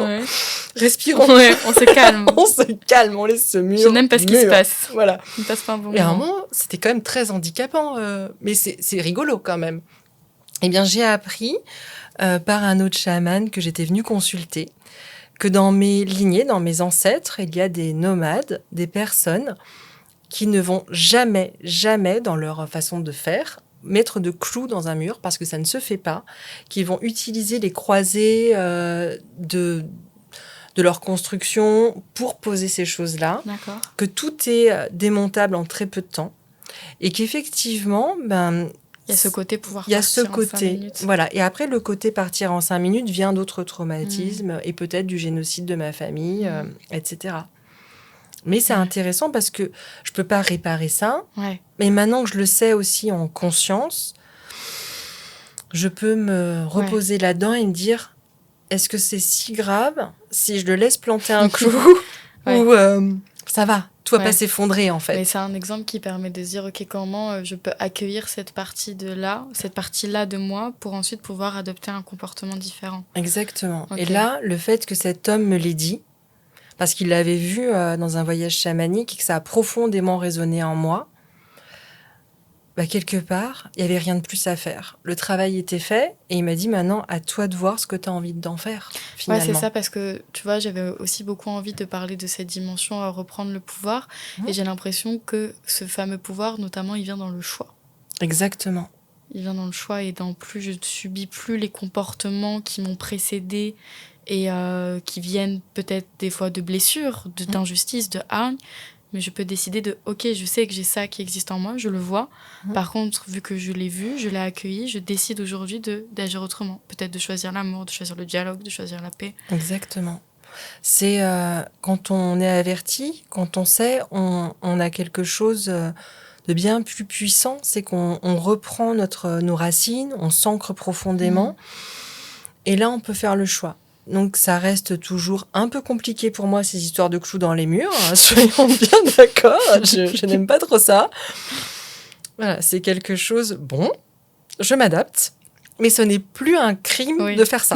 Respirons. On se calme. On se calme, on laisse ce mur. Je n'aime pas ce qui se passe. Voilà. Il ne passe pas un bon moment. Et à un moment, moment, c'était quand même très handicapant. Mais c'est rigolo quand même. Eh bien, j'ai appris par un autre chaman que j'étais venue consulter que dans mes lignées, dans mes ancêtres, il y a des nomades, des personnes qui ne vont jamais, dans leur façon de faire, mettre de clous dans un mur parce que ça ne se fait pas, qui vont utiliser les croisées de leur construction pour poser ces choses-là, que tout est démontable en très peu de temps et qu'effectivement, il y a ce côté pouvoir il y a partir ce côté, en 5 minutes. Voilà. Et après, le côté partir en 5 minutes vient d'autres traumatismes et peut-être du génocide de ma famille, etc. Mais c'est intéressant parce que je peux pas réparer ça. Mais maintenant que je le sais aussi en conscience, je peux me reposer là-dedans et me dire, est-ce que c'est si grave si je le laisse planter un clou ou ça va, tout va pas s'effondrer en fait. Mais c'est un exemple qui permet de se dire, ok, comment je peux accueillir cette partie-là de moi pour ensuite pouvoir adopter un comportement différent. Exactement. Et là, le fait que cet homme me l'ait dit, parce qu'il l'avait vu dans un voyage chamanique et que ça a profondément résonné en moi, quelque part, il n'y avait rien de plus à faire. Le travail était fait et il m'a dit maintenant, à toi de voir ce que tu as envie d'en faire, finalement. Ouais, c'est ça, parce que, tu vois, j'avais aussi beaucoup envie de parler de cette dimension à reprendre le pouvoir. Et j'ai l'impression que ce fameux pouvoir, notamment, il vient dans le choix. Exactement. Il vient dans le choix et dans plus, je ne subis plus les comportements qui m'ont précédé et qui viennent peut-être des fois de blessures, d'injustice, de hargne. Mais je peux décider de, ok, je sais que j'ai ça qui existe en moi, je le vois. Par contre, vu que je l'ai vu, je l'ai accueilli, je décide aujourd'hui d'agir autrement. Peut-être de choisir l'amour, de choisir le dialogue, de choisir la paix. Exactement. C'est quand on est averti, quand on sait, on a quelque chose de bien plus puissant. C'est qu'on reprend nos racines, on s'ancre profondément. Et là, on peut faire le choix. Donc, ça reste toujours un peu compliqué pour moi, ces histoires de clous dans les murs. Soyons bien d'accord. Je n'aime pas trop ça. Voilà, c'est quelque chose... Bon, je m'adapte. Mais ce n'est plus un crime de faire ça.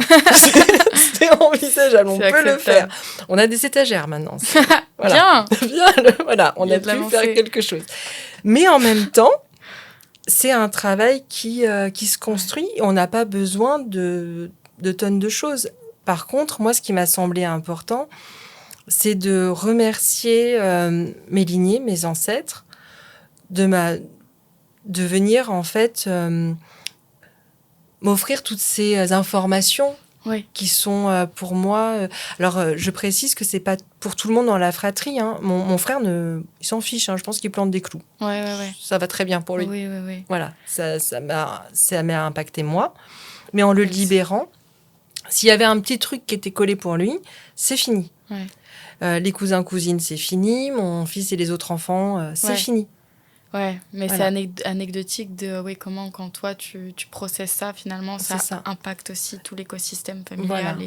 C'est envisageable, on peut le faire. On a des étagères maintenant. Voilà. Bien. Voilà, on a pu faire quelque chose. Mais en même temps, c'est un travail qui se construit. On n'a pas besoin de tonnes de choses. Par contre, moi, ce qui m'a semblé important, c'est de remercier mes lignées, mes ancêtres, de venir, en fait, m'offrir toutes ces informations qui sont pour moi... Alors, je précise que c'est pas pour tout le monde dans la fratrie. Hein. Mon frère, il s'en fiche. Hein. Je pense qu'il plante des clous. Ça va très bien pour lui. Oui. Voilà, ça m'a impacté moi. Mais en le libérant, s'il y avait un petit truc qui était collé pour lui, c'est fini. Les cousins, cousines, c'est fini. Mon fils et les autres enfants, c'est fini. Ouais, mais voilà. C'est anecdotique de comment, quand toi, tu processes ça, finalement, ça impacte aussi tout l'écosystème familial.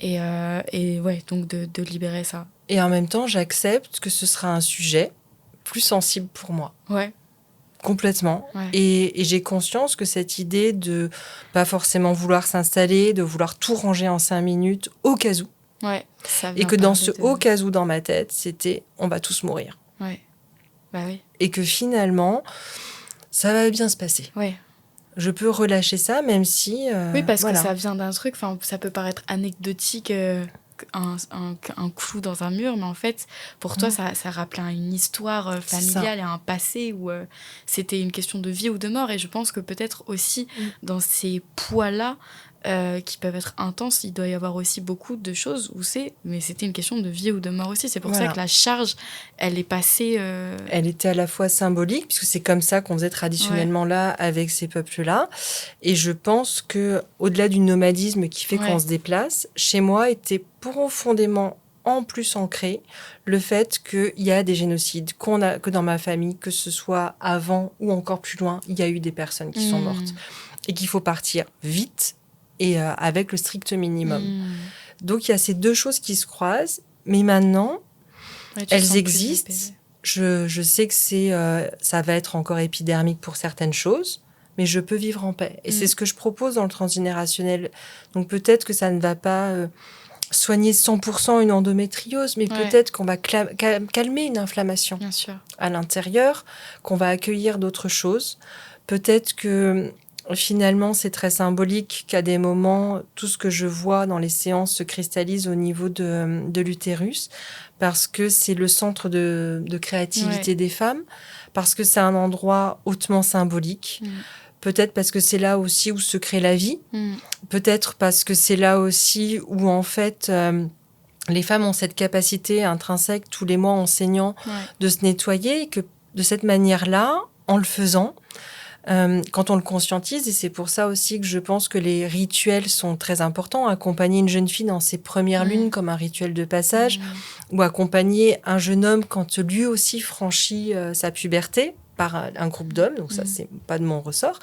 Voilà. Et donc de libérer ça. Et en même temps, j'accepte que ce sera un sujet plus sensible pour moi. Complètement. Et j'ai conscience que cette idée de pas forcément vouloir s'installer, de vouloir tout ranger en 5 minutes, au cas où. Ça et que dans ce au cas où dans ma tête, c'était on va tous mourir. Bah oui. Et que finalement, ça va bien se passer. Ouais. Je peux relâcher ça, même si... Oui, parce voilà. que ça vient d'un truc, ça peut paraître anecdotique, un clou dans un mur, mais en fait, pour toi, ça rappelait une histoire familiale et un passé où c'était une question de vie ou de mort. Et je pense que peut-être aussi, dans ces poids-là, qui peuvent être intenses, il doit y avoir aussi beaucoup de choses mais c'était une question de vie ou de mort aussi. C'est pour ça que la charge, elle est passée... Elle était à la fois symbolique, puisque c'est comme ça qu'on faisait traditionnellement là, avec ces peuples-là. Et je pense que, au-delà du nomadisme qui fait qu'on se déplace, chez moi était profondément en plus ancré le fait qu'il y a des génocides, que dans ma famille, que ce soit avant ou encore plus loin, il y a eu des personnes qui sont mortes. Et qu'il faut partir vite et avec le strict minimum. Donc il y a ces deux choses qui se croisent, mais maintenant, elles existent. Je sais que ça va être encore épidermique pour certaines choses, mais je peux vivre en paix. Et c'est ce que je propose dans le transgénérationnel. Donc peut-être que ça ne va pas soigner 100% une endométriose, mais peut-être qu'on va calmer une inflammation à l'intérieur, qu'on va accueillir d'autres choses. Peut-être que finalement, c'est très symbolique qu'à des moments, tout ce que je vois dans les séances se cristallise au niveau de l'utérus, parce que c'est le centre de créativité des femmes, parce que c'est un endroit hautement symbolique. Peut-être parce que c'est là aussi où se crée la vie. Peut-être parce que c'est là aussi où, en fait, les femmes ont cette capacité intrinsèque, tous les mois enseignant, de se nettoyer, et que de cette manière-là, en le faisant, quand on le conscientise, et c'est pour ça aussi que je pense que les rituels sont très importants. Accompagner une jeune fille dans ses premières lunes comme un rituel de passage, ou accompagner un jeune homme quand lui aussi franchit sa puberté par un groupe d'hommes. Donc ça, c'est pas de mon ressort.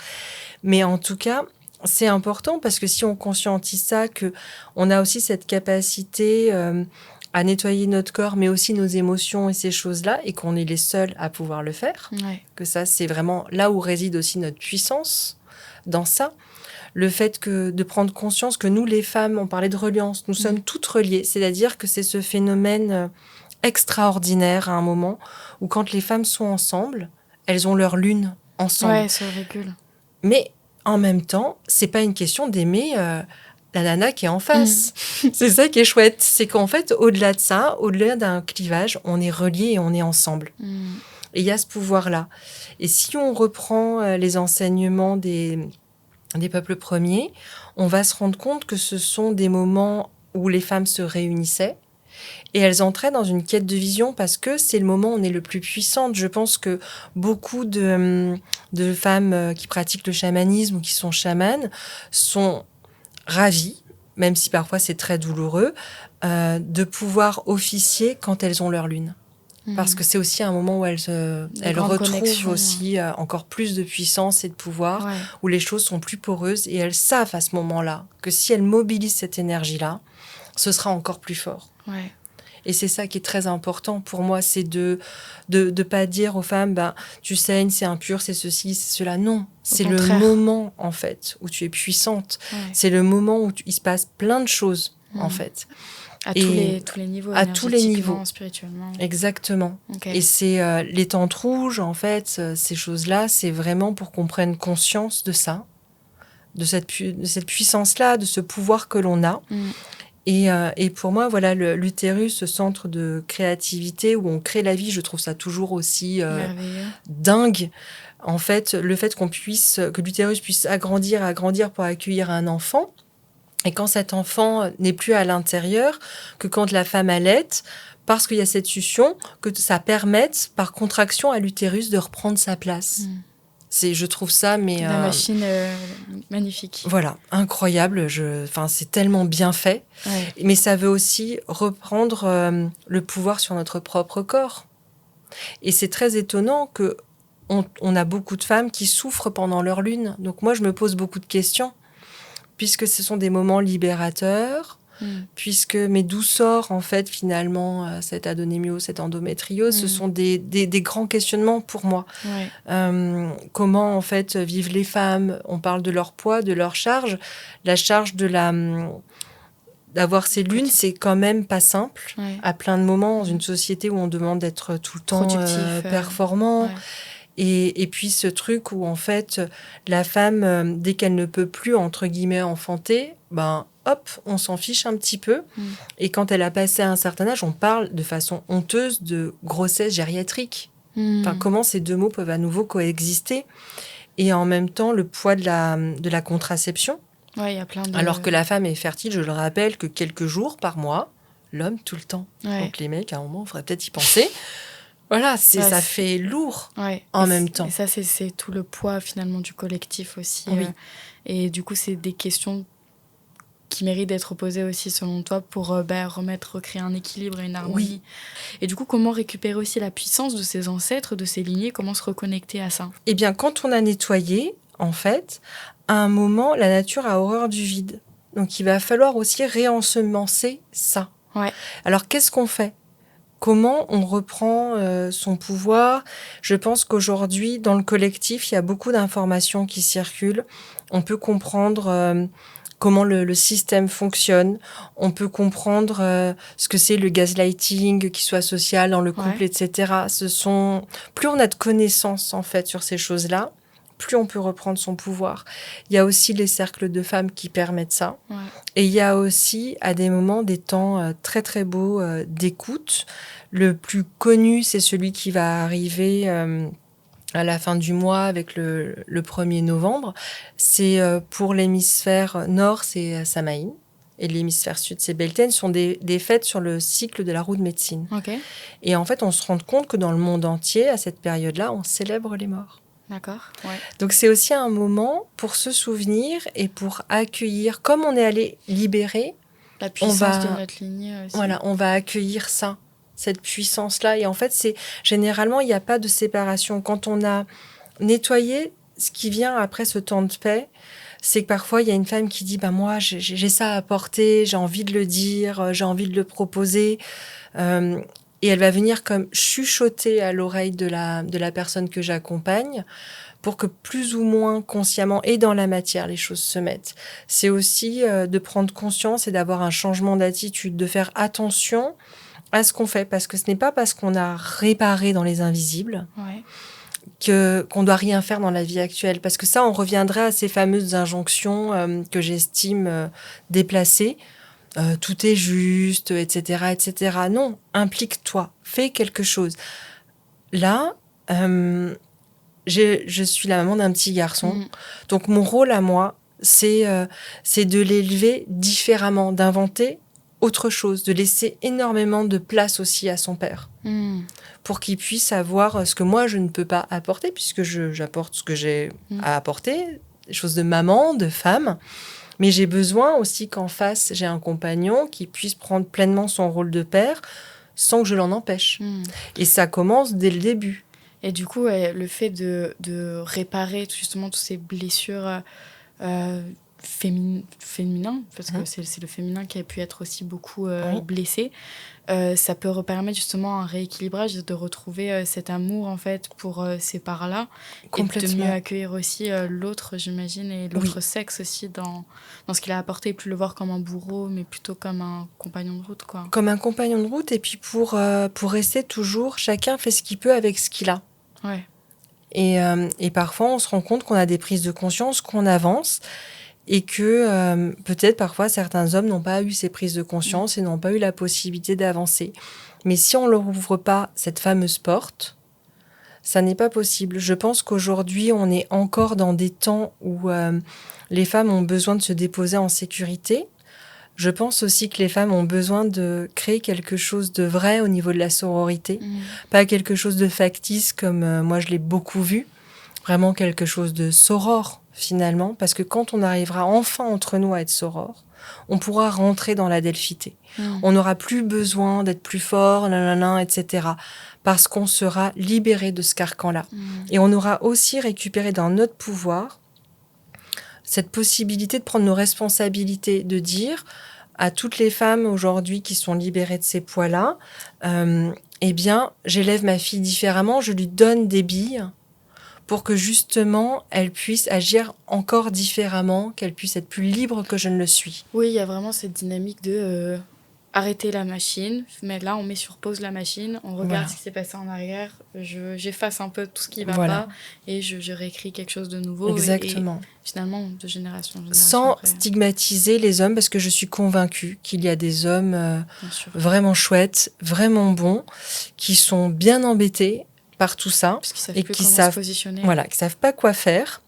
Mais en tout cas, c'est important parce que si on conscientise ça, que on a aussi cette capacité à nettoyer notre corps, mais aussi nos émotions et ces choses-là, et qu'on est les seuls à pouvoir le faire. Que ça, c'est vraiment là où réside aussi notre puissance dans ça. Le fait de prendre conscience que nous, les femmes, on parlait de reliance, nous sommes toutes reliées. C'est-à-dire que c'est ce phénomène extraordinaire à un moment où quand les femmes sont ensemble, elles ont leur lune ensemble. Ouais, ça régule. Mais en même temps, c'est pas une question d'aimer la nana qui est en face. C'est ça qui est chouette. C'est qu'en fait, au-delà de ça, au-delà d'un clivage, on est reliés et on est ensemble. Et il y a ce pouvoir-là. Et si on reprend les enseignements des peuples premiers, on va se rendre compte que ce sont des moments où les femmes se réunissaient et elles entraient dans une quête de vision parce que c'est le moment où on est le plus puissante. Je pense que beaucoup de femmes qui pratiquent le chamanisme ou qui sont chamanes sont ravies, même si parfois c'est très douloureux, de pouvoir officier quand elles ont leur lune. Parce que c'est aussi un moment où elles retrouvent aussi encore plus de puissance et de pouvoir, où les choses sont plus poreuses et elles savent à ce moment-là que si elles mobilisent cette énergie-là, ce sera encore plus fort. Et c'est ça qui est très important pour moi, c'est de pas dire aux femmes, tu saignes, c'est impur, c'est ceci, c'est cela. Non, c'est le moment, en fait, où tu es puissante. C'est le moment où il se passe plein de choses, en fait. À tous les niveaux, à tous les niveaux, spirituellement. Exactement. Et c'est les tentes rouges, en fait, ces choses-là, c'est vraiment pour qu'on prenne conscience de ça, de cette puissance-là, de ce pouvoir que l'on a. Et pour moi, voilà, l'utérus, ce centre de créativité où on crée la vie, je trouve ça toujours aussi dingue. En fait, le fait que l'utérus puisse agrandir pour accueillir un enfant. Et quand cet enfant n'est plus à l'intérieur, que quand la femme allaite, parce qu'il y a cette succion, que ça permette, par contraction à l'utérus, de reprendre sa place. Je trouve ça, mais... La machine magnifique. Voilà, incroyable. C'est tellement bien fait. Mais ça veut aussi reprendre le pouvoir sur notre propre corps. Et c'est très étonnant qu'on a beaucoup de femmes qui souffrent pendant leur lune. Donc moi, je me pose beaucoup de questions. Puisque ce sont des moments libérateurs, puisque mes douceurs, en fait, finalement, cette adénémiose, cette endométriose, ce sont des grands questionnements pour moi. Comment, en fait, vivent les femmes ? On parle de leur poids, de leur charge. La charge de d'avoir ces lunes, c'est quand même pas simple. Ouais. À plein de moments, dans une société où on demande d'être tout le temps Productif, performant. ouais. Et puis ce truc où en fait la femme, dès qu'elle ne peut plus entre guillemets enfanter, ben hop, on s'en fiche un petit peu. Et quand elle a passé un certain âge, on parle de façon honteuse de grossesse gériatrique. Enfin, comment ces deux mots peuvent à nouveau coexister. Et en même temps, le poids de la contraception. Ouais, il y a plein de... Alors que la femme est fertile, je le rappelle, que quelques jours par mois, l'homme tout le temps. Ouais. Donc les mecs, à un moment, il faudrait peut-être y penser. Voilà, ça fait lourd en même temps. Et ça, c'est tout le poids finalement du collectif aussi. Oui. Et du coup, c'est des questions qui méritent d'être posées aussi selon toi pour recréer un équilibre et une harmonie. Oui. Et du coup, comment récupérer aussi la puissance de ses ancêtres, de ses lignées, comment se reconnecter à ça? Eh bien, quand on a nettoyé, en fait, à un moment, la nature a horreur du vide. Donc, il va falloir aussi réensemencer ça. Ouais. Alors, qu'est-ce qu'on fait ? Comment on reprend son pouvoir ? Je pense qu'aujourd'hui, dans le collectif, il y a beaucoup d'informations qui circulent. On peut comprendre comment le système fonctionne. On peut comprendre ce que c'est le gaslighting, qu'il soit social, dans le couple, etc. Plus on a de connaissances, en fait, sur ces choses-là, plus on peut reprendre son pouvoir. Il y a aussi les cercles de femmes qui permettent ça. Ouais. Et il y a aussi, à des moments, des temps très, très beaux d'écoute. Le plus connu, c'est celui qui va arriver à la fin du mois avec le 1er novembre. C'est pour l'hémisphère nord, c'est Samhain. Et l'hémisphère sud, c'est Beltane. Ce sont des fêtes sur le cycle de la roue de médecine. Okay. Et en fait, on se rend compte que dans le monde entier, à cette période-là, on célèbre les morts. D'accord. Ouais. Donc c'est aussi un moment pour se souvenir et pour accueillir, comme on est allé libérer, la puissance de notre lignée aussi. Voilà, on va accueillir ça, cette puissance-là. Et en fait, généralement, il n'y a pas de séparation. Quand on a nettoyé, ce qui vient après ce temps de paix, c'est que parfois, il y a une femme qui dit « moi, j'ai ça à apporter, j'ai envie de le dire, j'ai envie de le proposer ». Et elle va venir comme chuchoter à l'oreille de la personne que j'accompagne pour que plus ou moins consciemment et dans la matière, les choses se mettent. C'est aussi de prendre conscience et d'avoir un changement d'attitude, de faire attention à ce qu'on fait. Parce que ce n'est pas parce qu'on a réparé dans les invisibles qu'on doit rien faire dans la vie actuelle. Parce que ça, on reviendrait à ces fameuses injonctions que j'estime déplacées. Tout est juste, etc., etc. Non, implique-toi, fais quelque chose. Là, je suis la maman d'un petit garçon, donc mon rôle à moi, c'est de l'élever différemment, d'inventer autre chose, de laisser énormément de place aussi à son père, pour qu'il puisse avoir ce que moi je ne peux pas apporter, puisque j'apporte ce que j'ai à apporter, des choses de maman, de femme. Mais j'ai besoin aussi qu'en face, j'ai un compagnon qui puisse prendre pleinement son rôle de père sans que je l'en empêche. Et ça commence dès le début. Et du coup, le fait de réparer justement toutes ces blessures féminines, parce que c'est le féminin qui a pu être aussi beaucoup blessé, ça peut permettre justement un rééquilibrage, de retrouver cet amour en fait pour ces parts-là, et de mieux accueillir aussi l'autre, j'imagine, et l'autre sexe aussi dans ce qu'il a apporté, plus le voir comme un bourreau, mais plutôt comme un compagnon de route, quoi. Comme un compagnon de route, et puis pour rester toujours, chacun fait ce qu'il peut avec ce qu'il a. Ouais. Et parfois, on se rend compte qu'on a des prises de conscience, qu'on avance, et que peut-être parfois certains hommes n'ont pas eu ces prises de conscience et n'ont pas eu la possibilité d'avancer. Mais si on ne leur ouvre pas cette fameuse porte, ça n'est pas possible. Je pense qu'aujourd'hui, on est encore dans des temps où les femmes ont besoin de se déposer en sécurité. Je pense aussi que les femmes ont besoin de créer quelque chose de vrai au niveau de la sororité, pas quelque chose de factice comme moi je l'ai beaucoup vu, vraiment quelque chose de soror finalement, parce que quand on arrivera enfin entre nous à être soror, on pourra rentrer dans la delphité. On n'aura plus besoin d'être plus fort, etc. Parce qu'on sera libéré de ce carcan-là. Et on aura aussi récupéré dans notre pouvoir cette possibilité de prendre nos responsabilités, de dire à toutes les femmes aujourd'hui qui sont libérées de ces poids-là, eh bien, j'élève ma fille différemment, je lui donne des billes pour que justement elle puisse agir encore différemment, qu'elle puisse être plus libre que je ne le suis. Oui, il y a vraiment cette dynamique de arrêter la machine, mais là on met sur pause la machine, on regarde ce qui s'est passé en arrière, j'efface un peu tout ce qui va pas et je réécris quelque chose de nouveau. Exactement. Et finalement, de génération en génération. Sans après. stigmatiser les hommes, parce que je suis convaincue qu'il y a des hommes vraiment chouettes, vraiment bons, qui sont bien embêtés par tout ça et qui savent se positionner. Voilà, qui savent pas quoi faire,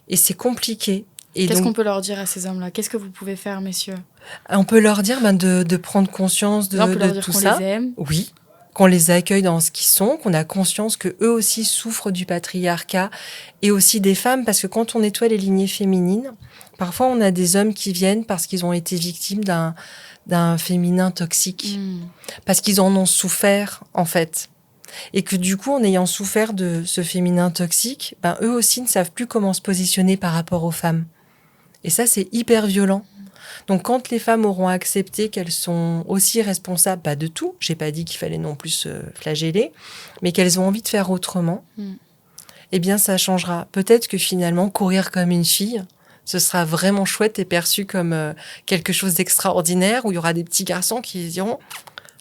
et c'est compliqué. Et qu'est-ce qu'on peut leur dire à ces hommes-là ? Qu'est-ce que vous pouvez faire, messieurs ? On peut leur dire de prendre conscience de tout ça. Les aime. Oui, qu'on les accueille dans ce qu'ils sont, qu'on a conscience que eux aussi souffrent du patriarcat et aussi des femmes, parce que quand on nettoie les lignées féminines, parfois on a des hommes qui viennent parce qu'ils ont été victimes d'un féminin toxique, parce qu'ils en ont souffert en fait. Et que du coup, en ayant souffert de ce féminin toxique, eux aussi ne savent plus comment se positionner par rapport aux femmes. Et ça, c'est hyper violent. Donc, quand les femmes auront accepté qu'elles sont aussi responsables, pas de tout, j'ai pas dit qu'il fallait non plus se flageller, mais qu'elles ont envie de faire autrement, eh bien, ça changera. Peut-être que finalement, courir comme une fille, ce sera vraiment chouette et perçu comme quelque chose d'extraordinaire, où il y aura des petits garçons qui diront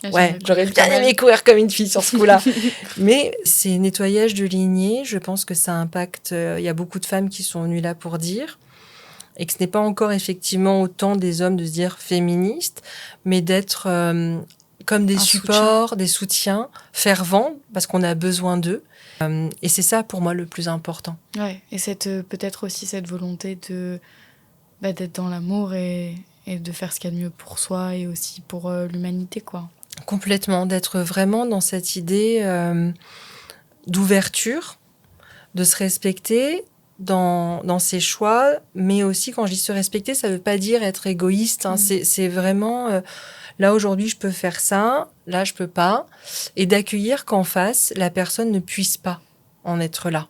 « Ouais, j'aurais bien aimé courir comme une fille sur ce coup-là. » Mais ces nettoyages de lignées, je pense que ça impacte. Il y a beaucoup de femmes qui sont venues là pour dire, et que ce n'est pas encore effectivement autant des hommes de se dire féministes, mais d'être comme des supports, des soutiens fervents, parce qu'on a besoin d'eux. Et c'est ça, pour moi, le plus important. Ouais, et peut-être aussi cette volonté d'être dans l'amour et de faire ce qu'il y a de mieux pour soi et aussi pour l'humanité, quoi. Complètement, d'être vraiment dans cette idée d'ouverture, de se respecter dans ses choix, mais aussi, quand je dis se respecter, ça ne veut pas dire être égoïste. Hein. C'est vraiment, là, aujourd'hui, je peux faire ça, là, je peux pas. Et d'accueillir qu'en face, la personne ne puisse pas en être là.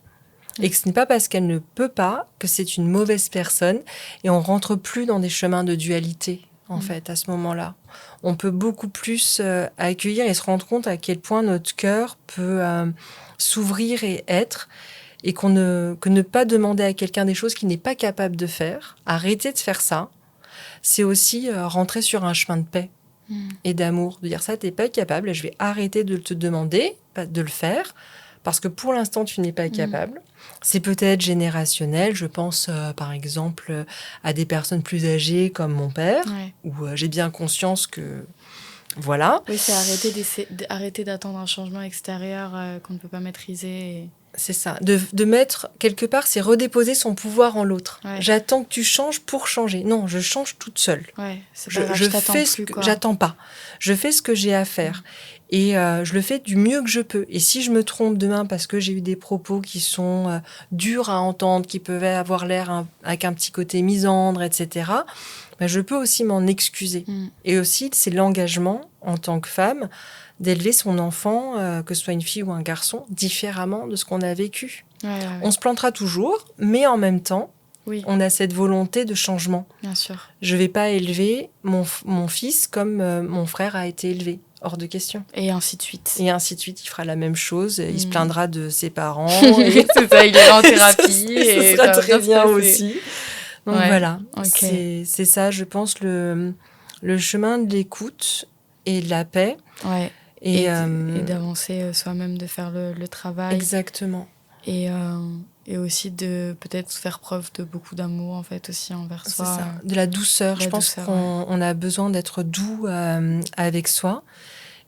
Et que ce n'est pas parce qu'elle ne peut pas que c'est une mauvaise personne. Et on rentre plus dans des chemins de dualité, en fait, à ce moment-là. On peut beaucoup plus accueillir et se rendre compte à quel point notre cœur peut s'ouvrir et être, et que ne pas demander à quelqu'un des choses qu'il n'est pas capable de faire, arrêter de faire ça, c'est aussi rentrer sur un chemin de paix et d'amour, de dire ça, t'es pas capable, je vais arrêter de te demander de le faire, parce que pour l'instant, tu n'es pas capable. C'est peut-être générationnel. Je pense, par exemple, à des personnes plus âgées comme mon père, où j'ai bien conscience que... Voilà. Oui, c'est arrêter d'attendre un changement extérieur qu'on ne peut pas maîtriser. C'est ça. De mettre, quelque part, c'est redéposer son pouvoir en l'autre. Ouais. J'attends que tu changes pour changer. Non, je change toute seule. Ouais, c'est pas grave, je fais ce que j'attends pas. Je fais ce que j'ai à faire. Et je le fais du mieux que je peux. Et si je me trompe demain parce que j'ai eu des propos qui sont durs à entendre, qui peuvent avoir l'air avec un petit côté misandre, etc., je peux aussi m'en excuser. Et aussi, c'est l'engagement, en tant que femme, d'élever son enfant, que ce soit une fille ou un garçon, différemment de ce qu'on a vécu. Ouais. On se plantera toujours, mais en même temps, on a cette volonté de changement. Bien sûr. Je ne vais pas élever mon fils comme mon frère a été élevé. Hors de question. Et ainsi de suite. Et ainsi de suite, il fera la même chose, il se plaindra de ses parents. C'est ça, il ira en thérapie. Ce sera très bien aussi. Donc voilà, okay. c'est ça, je pense, le chemin de l'écoute et de la paix. Ouais. Et d'avancer soi-même, de faire le travail. Exactement. Et aussi de peut-être faire preuve de beaucoup d'amour, en fait, aussi envers soi. C'est ça, de la douceur. Je pense qu'on a besoin d'être doux avec soi.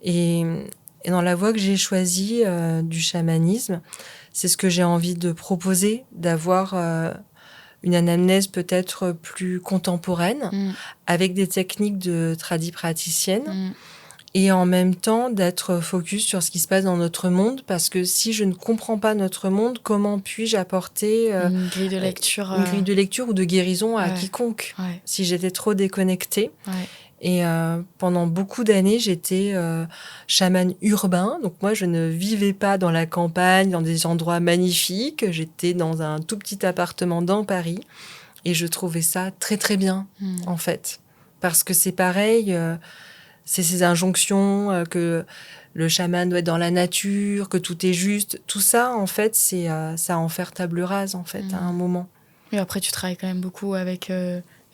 Et dans la voie que j'ai choisie du chamanisme, c'est ce que j'ai envie de proposer, d'avoir une anamnèse peut-être plus contemporaine, avec des techniques de tradipraticienne. Et en même temps, d'être focus sur ce qui se passe dans notre monde, parce que si je ne comprends pas notre monde, comment puis-je apporter une grille de lecture ou de guérison à quiconque, si j'étais trop déconnectée. Et pendant beaucoup d'années, j'étais chamane urbain. Donc moi, je ne vivais pas dans la campagne, dans des endroits magnifiques. J'étais dans un tout petit appartement dans Paris. Et je trouvais ça très, très bien, en fait. Parce que c'est pareil... c'est ces injonctions que le chaman doit être dans la nature, que tout est juste. Tout ça, en fait, c'est ça en faire table rase, en fait, à un moment. Et après, tu travailles quand même beaucoup avec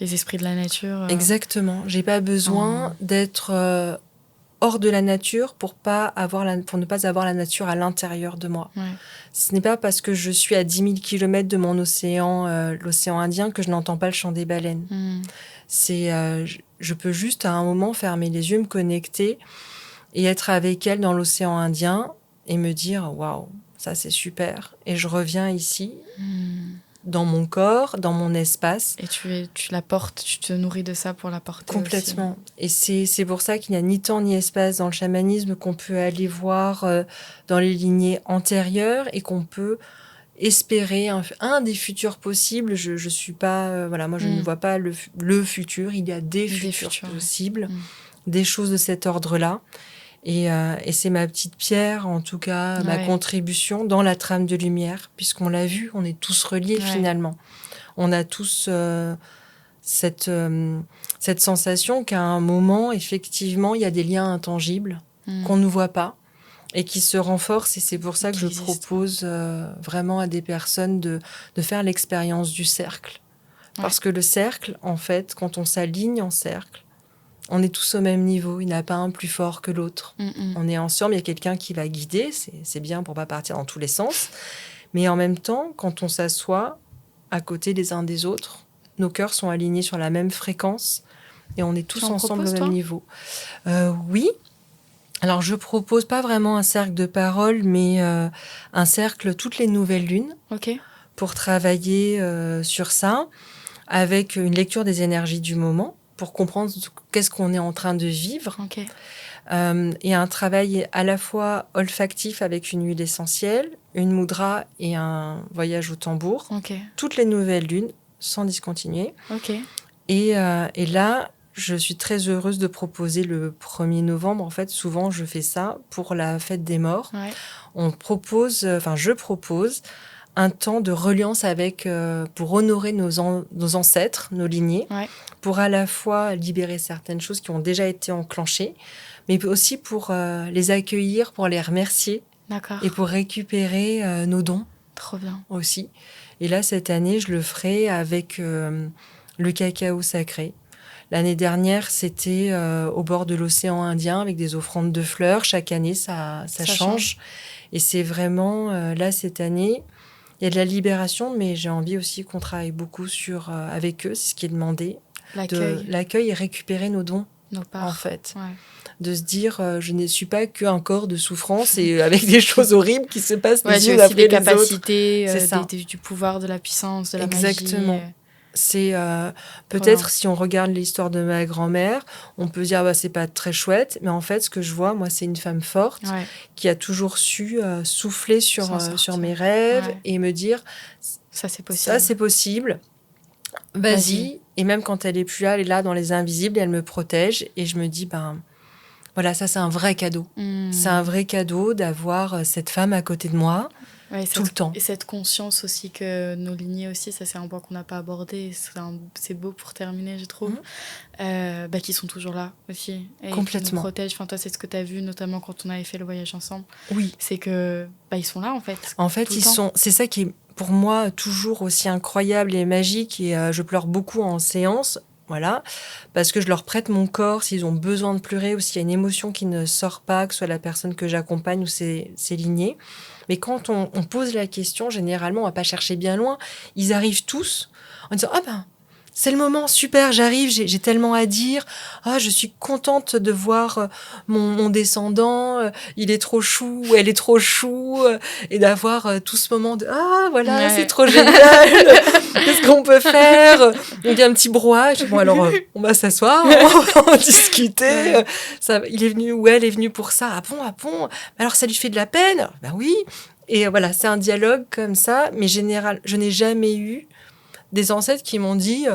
les esprits de la nature. Exactement. J'ai pas besoin d'être hors de la nature pour ne pas avoir la nature à l'intérieur de moi. Ouais. Ce n'est pas parce que je suis à 10 000 kilomètres de mon océan, l'océan Indien, que je n'entends pas le chant des baleines. Je peux juste à un moment fermer les yeux, me connecter et être avec elles dans l'océan Indien et me dire waouh, ça c'est super. Et je reviens ici, dans mon corps, dans mon espace. Et tu la portes, tu te nourris de ça pour la porter complètement. Aussi. Et c'est pour ça qu'il n'y a ni temps ni espace dans le chamanisme, qu'on peut aller voir dans les lignées antérieures et qu'on peut espérer un des futurs possibles. Je suis pas moi je ne vois pas le futur, il y a des futurs possibles, des choses de cet ordre-là. Et c'est ma petite pierre, en tout cas, ma contribution dans la trame de lumière, puisqu'on l'a vu, on est tous reliés finalement. On a tous cette sensation qu'à un moment, effectivement, il y a des liens intangibles qu'on ne voit pas et qui se renforcent. Et c'est pour ça que je propose vraiment à des personnes de faire l'expérience du cercle. Parce que le cercle, en fait, quand on s'aligne en cercle, on est tous au même niveau. Il n'y en a pas un plus fort que l'autre. On est ensemble, il y a quelqu'un qui va guider. C'est bien pour ne pas partir dans tous les sens. Mais en même temps, quand on s'assoit à côté les uns des autres, nos cœurs sont alignés sur la même fréquence et on est tous ensemble au même niveau. Oui. Alors, je propose pas vraiment un cercle de parole, mais un cercle toutes les nouvelles lunes pour travailler sur ça, avec une lecture des énergies du moment, pour comprendre qu'est-ce qu'on est en train de vivre. Et un travail à la fois olfactif avec une huile essentielle, une mudra et un voyage au tambour. Toutes les nouvelles lunes, sans discontinuer. Et là, je suis très heureuse de proposer le 1er novembre. En fait, souvent, je fais ça pour la fête des morts. Je propose un temps de reliance pour honorer nos ancêtres, nos lignées, pour à la fois libérer certaines choses qui ont déjà été enclenchées, mais aussi pour les accueillir, pour les remercier et pour récupérer nos dons. Trop bien. Aussi. Et là, cette année, je le ferai avec le cacao sacré. L'année dernière, c'était au bord de l'océan Indien avec des offrandes de fleurs. Chaque année, ça change. Et c'est vraiment, là, cette année, il y a de la libération, mais j'ai envie aussi qu'on travaille beaucoup avec eux, c'est ce qui est demandé. L'accueil et récupérer nos dons, en fait. De se dire, je ne suis pas qu'un corps de souffrance et avec des choses horribles qui se passent les unes après les autres. Des capacités, du pouvoir, de la puissance, de la magie. Exactement. C'est peut-être si on regarde l'histoire de ma grand-mère, on peut dire c'est pas très chouette, mais en fait ce que je vois, moi, c'est une femme forte qui a toujours su souffler sur mes rêves et me dire ça c'est possible. Vas-y. Et même quand elle est plus là, elle est là dans les invisibles et elle me protège et je me dis voilà, ça c'est un vrai cadeau. C'est un vrai cadeau d'avoir cette femme à côté de moi. Tout le temps. Et cette conscience aussi que nos lignées aussi, ça c'est un point qu'on n'a pas abordé, c'est beau pour terminer je trouve, qui sont toujours là aussi. Et complètement. Qui nous protègent. Enfin, toi c'est ce que tu as vu notamment quand on avait fait le voyage ensemble. Oui. C'est que ils sont là en fait. En fait c'est ça qui est pour moi toujours aussi incroyable et magique et je pleure beaucoup en séance. Voilà, parce que je leur prête mon corps s'ils ont besoin de pleurer ou s'il y a une émotion qui ne sort pas, que ce soit la personne que j'accompagne ou ses lignées. Mais quand on pose la question, généralement, on va pas chercher bien loin. Ils arrivent tous en disant c'est le moment, super, j'arrive, j'ai tellement à dire. Je suis contente de voir mon descendant, il est trop chou, elle est trop chou, et d'avoir tout ce moment de voilà, c'est trop génial, qu'est-ce qu'on peut faire? Donc il y a un petit brouhaha, je dis alors on va s'asseoir, on va en discuter. Il est venu ou elle est venue pour ça. Ah bon, alors ça lui fait de la peine? Ben oui. Et voilà, c'est un dialogue comme ça, mais général, je n'ai jamais eu des ancêtres qui m'ont dit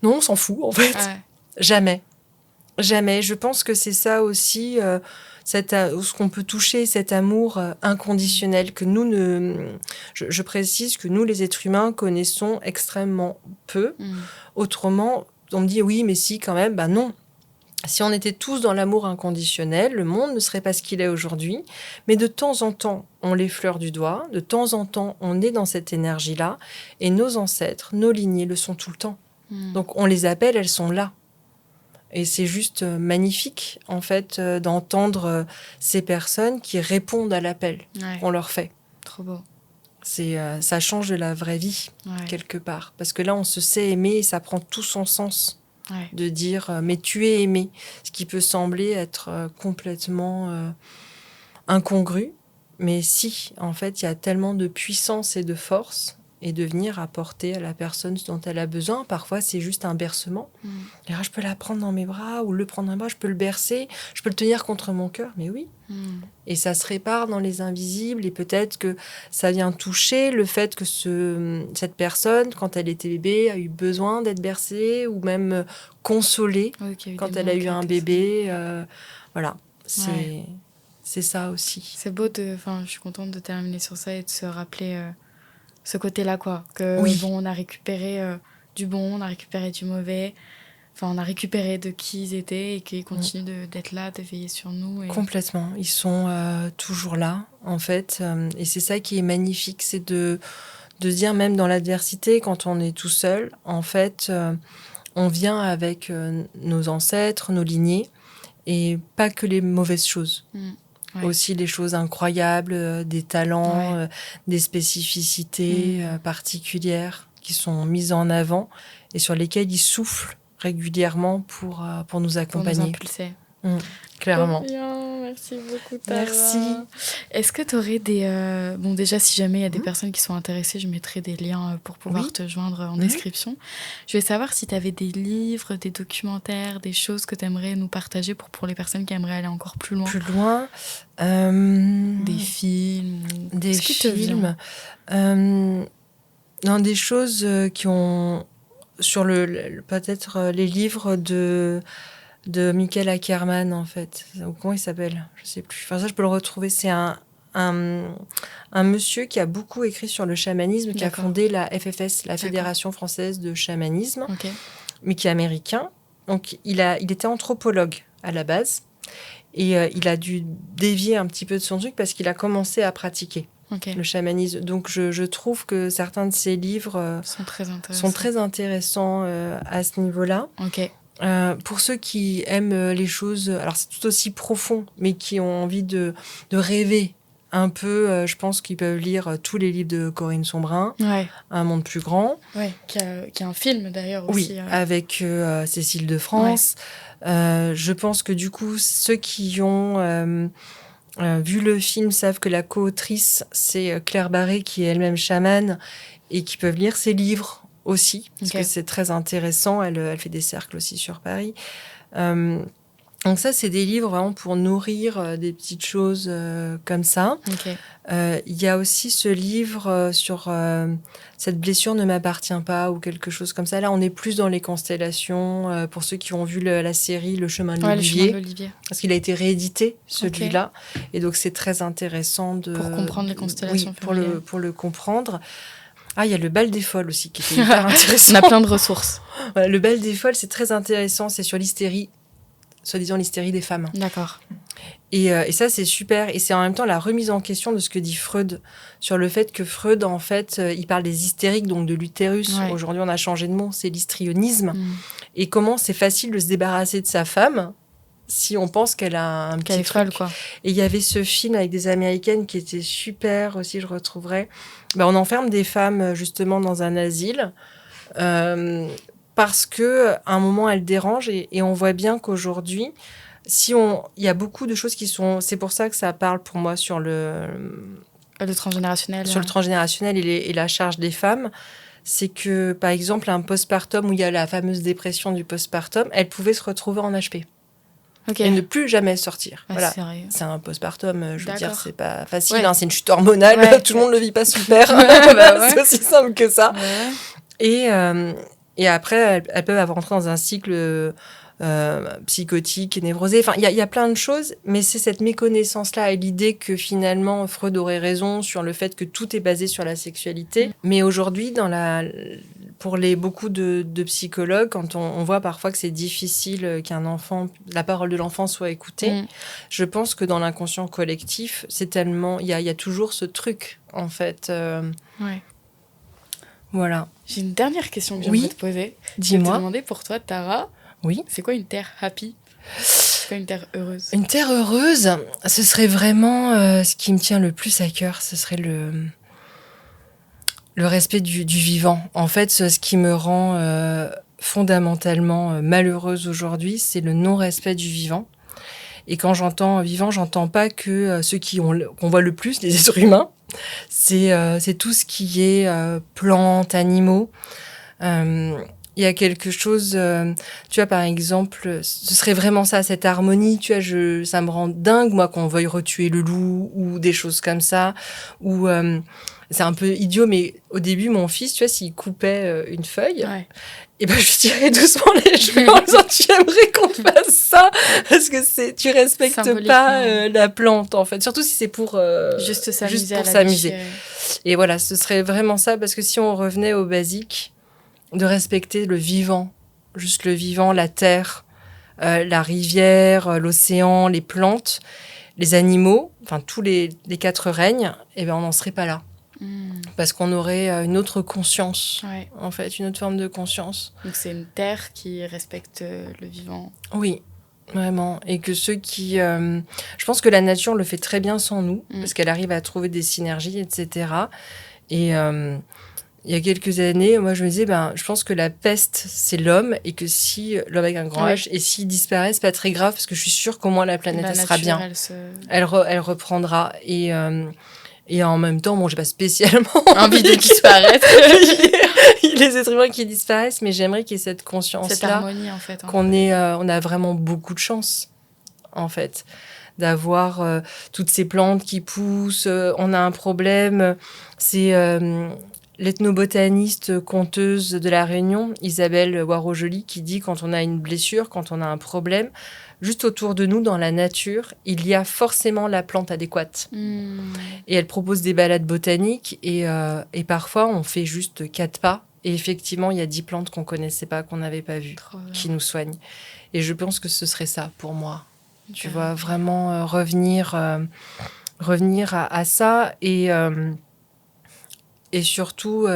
non, on s'en fout en fait. Jamais. Je pense que c'est ça aussi ce qu'on peut toucher, cet amour inconditionnel que je précise que nous les êtres humains connaissons extrêmement peu. Autrement, on me dit oui mais si quand même, non. Si on était tous dans l'amour inconditionnel, le monde ne serait pas ce qu'il est aujourd'hui. Mais de temps en temps, on l'effleure du doigt. De temps en temps, on est dans cette énergie-là. Et nos ancêtres, nos lignées le sont tout le temps. Donc on les appelle, elles sont là. Et c'est juste magnifique, en fait, d'entendre ces personnes qui répondent à l'appel qu'on leur fait. Trop beau. Ça change de la vraie vie, quelque part. Parce que là, on se sait aimer et ça prend tout son sens. De dire mais tu es aimé, ce qui peut sembler être complètement incongru, mais si, en fait, il y a tellement de puissance et de force et de venir apporter à la personne ce dont elle a besoin. Parfois, c'est juste un bercement. Et là, je peux la prendre dans mes bras ou le prendre dans mes bras, je peux le bercer, je peux le tenir contre mon cœur, mais oui. Et ça se répare dans les invisibles et peut-être que ça vient toucher le fait que cette personne, quand elle était bébé, a eu besoin d'être bercée ou même consolée quand elle a eu un bébé. Voilà, c'est ça aussi. C'est beau je suis contente de terminer sur ça et de se rappeler ce côté-là, quoi. Que bon, on a récupéré du bon, on a récupéré du mauvais. Enfin, on a récupéré de qui ils étaient et qu'ils continuent d'être là, de veiller sur nous. Et... Complètement. Ils sont toujours là, en fait. Et c'est ça qui est magnifique, c'est de dire, même dans l'adversité, quand on est tout seul, en fait, on vient avec nos ancêtres, nos lignées, et pas que les mauvaises choses. Aussi les choses incroyables, des talents, des spécificités particulières qui sont mises en avant et sur lesquelles ils soufflent régulièrement pour nous accompagner. Pour nous impulser. Clairement. Bien, merci beaucoup, Tara. Merci. Est-ce que tu aurais des... Bon, déjà, si jamais il y a des personnes qui sont intéressées, je mettrai des liens pour pouvoir te joindre en description. Je vais savoir si tu avais des livres, des documentaires, des choses que tu aimerais nous partager pour les personnes qui aimeraient aller encore plus loin. Plus loin. Des films. Des films. Non, des choses qui ont... Sur peut-être les livres de Michael Ackerman, en fait. Comment il s'appelle ? Je sais plus. Enfin, ça, je peux le retrouver. C'est un monsieur qui a beaucoup écrit sur le chamanisme, qui a fondé la FFS, la Fédération française de chamanisme, mais qui est américain. Donc, il était anthropologue à la base. Et il a dû dévier un petit peu de son truc parce qu'il a commencé à pratiquer le chamanisme. Donc, je trouve que certains de ses livres sont très intéressants à ce niveau-là. Pour ceux qui aiment les choses, alors c'est tout aussi profond, mais qui ont envie de rêver un peu, je pense qu'ils peuvent lire tous les livres de Corinne Sombrin, Un monde plus grand. Qui a un film d'ailleurs aussi. Oui, avec Cécile de France. Je pense que du coup, ceux qui ont vu le film savent que la co-autrice, c'est Claire Barré, qui est elle-même chamane, et qui peuvent lire ses livres aussi, parce que c'est très intéressant. Elle fait des cercles aussi sur Paris. Donc ça, c'est des livres vraiment pour nourrir des petites choses comme ça. Il y a aussi ce livre sur Cette blessure ne m'appartient pas ou quelque chose comme ça. Là, on est plus dans les constellations. Pour ceux qui ont vu la série Le chemin de l'Olivier. Parce qu'il a été réédité, celui-là. Et donc, c'est très intéressant pour comprendre les constellations familiales. pour le comprendre. Ah, il y a le bal des folles aussi qui était hyper intéressant. On a plein de ressources. Voilà, le bal des folles, c'est très intéressant. C'est sur l'hystérie, soi-disant l'hystérie des femmes. D'accord. Et ça, c'est super. Et c'est en même temps la remise en question de ce que dit Freud sur le fait que Freud, en fait, il parle des hystériques, donc de l'utérus. Aujourd'hui, on a changé de mot, c'est l'histrionisme. Et comment c'est facile de se débarrasser de sa femme si on pense qu'elle a un petit truc. Folle, quoi. Et il y avait ce film avec des Américaines qui était super aussi, je retrouverai. On enferme des femmes justement dans un asile parce que à un moment elles dérangent et on voit bien qu'aujourd'hui, il y a beaucoup de choses qui sont. C'est pour ça que ça parle pour moi sur le transgénérationnel. Sur le transgénérationnel et la charge des femmes. C'est que par exemple un postpartum où il y a la fameuse dépression du postpartum, elles pouvaient se retrouver en HP. Et ne plus jamais sortir. Voilà. C'est un postpartum, je veux dire, c'est pas facile, c'est une chute hormonale, tout le monde ne le vit pas super. C'est aussi simple que ça. Et après, elles peuvent rentrer dans un cycle psychotique et névrosé. Enfin, il y a plein de choses, mais c'est cette méconnaissance-là et l'idée que finalement Freud aurait raison sur le fait que tout est basé sur la sexualité. Mais aujourd'hui, pour beaucoup de psychologues, quand on voit parfois que c'est difficile la parole de l'enfant soit écoutée, je pense que dans l'inconscient collectif, c'est tellement... Il y a toujours ce truc, en fait. Ouais. Voilà. J'ai une dernière question que j'aimerais te poser. Dis-moi. Je vais te demander pour toi, Tara, c'est quoi une terre happy ? C'est quoi une terre heureuse ? Une terre heureuse, ce serait vraiment ce qui me tient le plus à cœur. Ce serait le respect du vivant. En fait, ce qui me rend fondamentalement malheureuse aujourd'hui, c'est le non-respect du vivant. Et quand j'entends vivant, j'entends pas que ceux qu'on voit le plus, les êtres humains. C'est tout ce qui est plantes, animaux. Il y a quelque chose, tu vois, par exemple, ce serait vraiment ça, cette harmonie, tu vois, ça me rend dingue, moi, qu'on veuille retuer le loup ou des choses comme ça, ou c'est un peu idiot, mais au début, mon fils, tu vois, s'il coupait une feuille, et ben, je lui tirais doucement les cheveux en disant, tu aimerais qu'on fasse ça, parce que tu respectes pas la plante, en fait, surtout si c'est pour juste s'amuser. Et voilà, ce serait vraiment ça, parce que si on revenait au basique, de respecter le vivant, juste le vivant, la terre, la rivière, l'océan, les plantes, les animaux, enfin tous les 4 règnes, eh ben on n'en serait pas là. Parce qu'on aurait une autre conscience, en fait, une autre forme de conscience. Donc c'est une terre qui respecte le vivant. Oui, vraiment. Et que ceux qui... je pense que la nature le fait très bien sans nous, parce qu'elle arrive à trouver des synergies, etc. Et... il y a quelques années, moi, je me disais, je pense que la peste, c'est l'homme, et que si l'homme avec un grand H, et s'il disparaît, c'est pas très grave, parce que je suis sûre qu'au moins la planète, elle sera bien. Elle reprendra. Et en même temps, bon, j'ai pas spécialement envie de disparaître. Les êtres humains qui disparaissent, mais j'aimerais qu'il y ait cette conscience-là. Cette harmonie, en fait. On a vraiment beaucoup de chance, en fait, d'avoir toutes ces plantes qui poussent. On a un problème, c'est... l'ethnobotaniste conteuse de La Réunion, Isabelle Waro-Joly, qui dit quand on a une blessure, quand on a un problème, juste autour de nous, dans la nature, il y a forcément la plante adéquate. Et elle propose des balades botaniques et parfois, on fait juste 4 pas. Et effectivement, il y a 10 plantes qu'on ne connaissait pas, qu'on n'avait pas vues, qui nous soignent. Et je pense que ce serait ça pour moi. Tu vois, vraiment revenir à ça et surtout,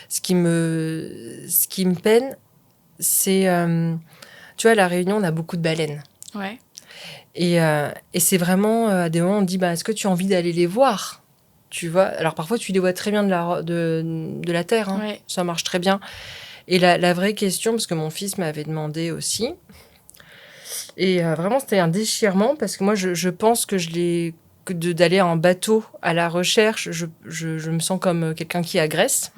ce qui me peine, c'est... tu vois, à La Réunion, on a beaucoup de baleines. Ouais. Et c'est vraiment, à des moments, on dit, est-ce que tu as envie d'aller les voir ? Tu vois ? Alors, parfois, tu les vois très bien de la terre. Hein. Ça marche très bien. Et la vraie question, parce que mon fils m'avait demandé aussi, et vraiment, c'était un déchirement, parce que moi, je pense que d'aller en bateau à la recherche, je me sens comme quelqu'un qui agresse.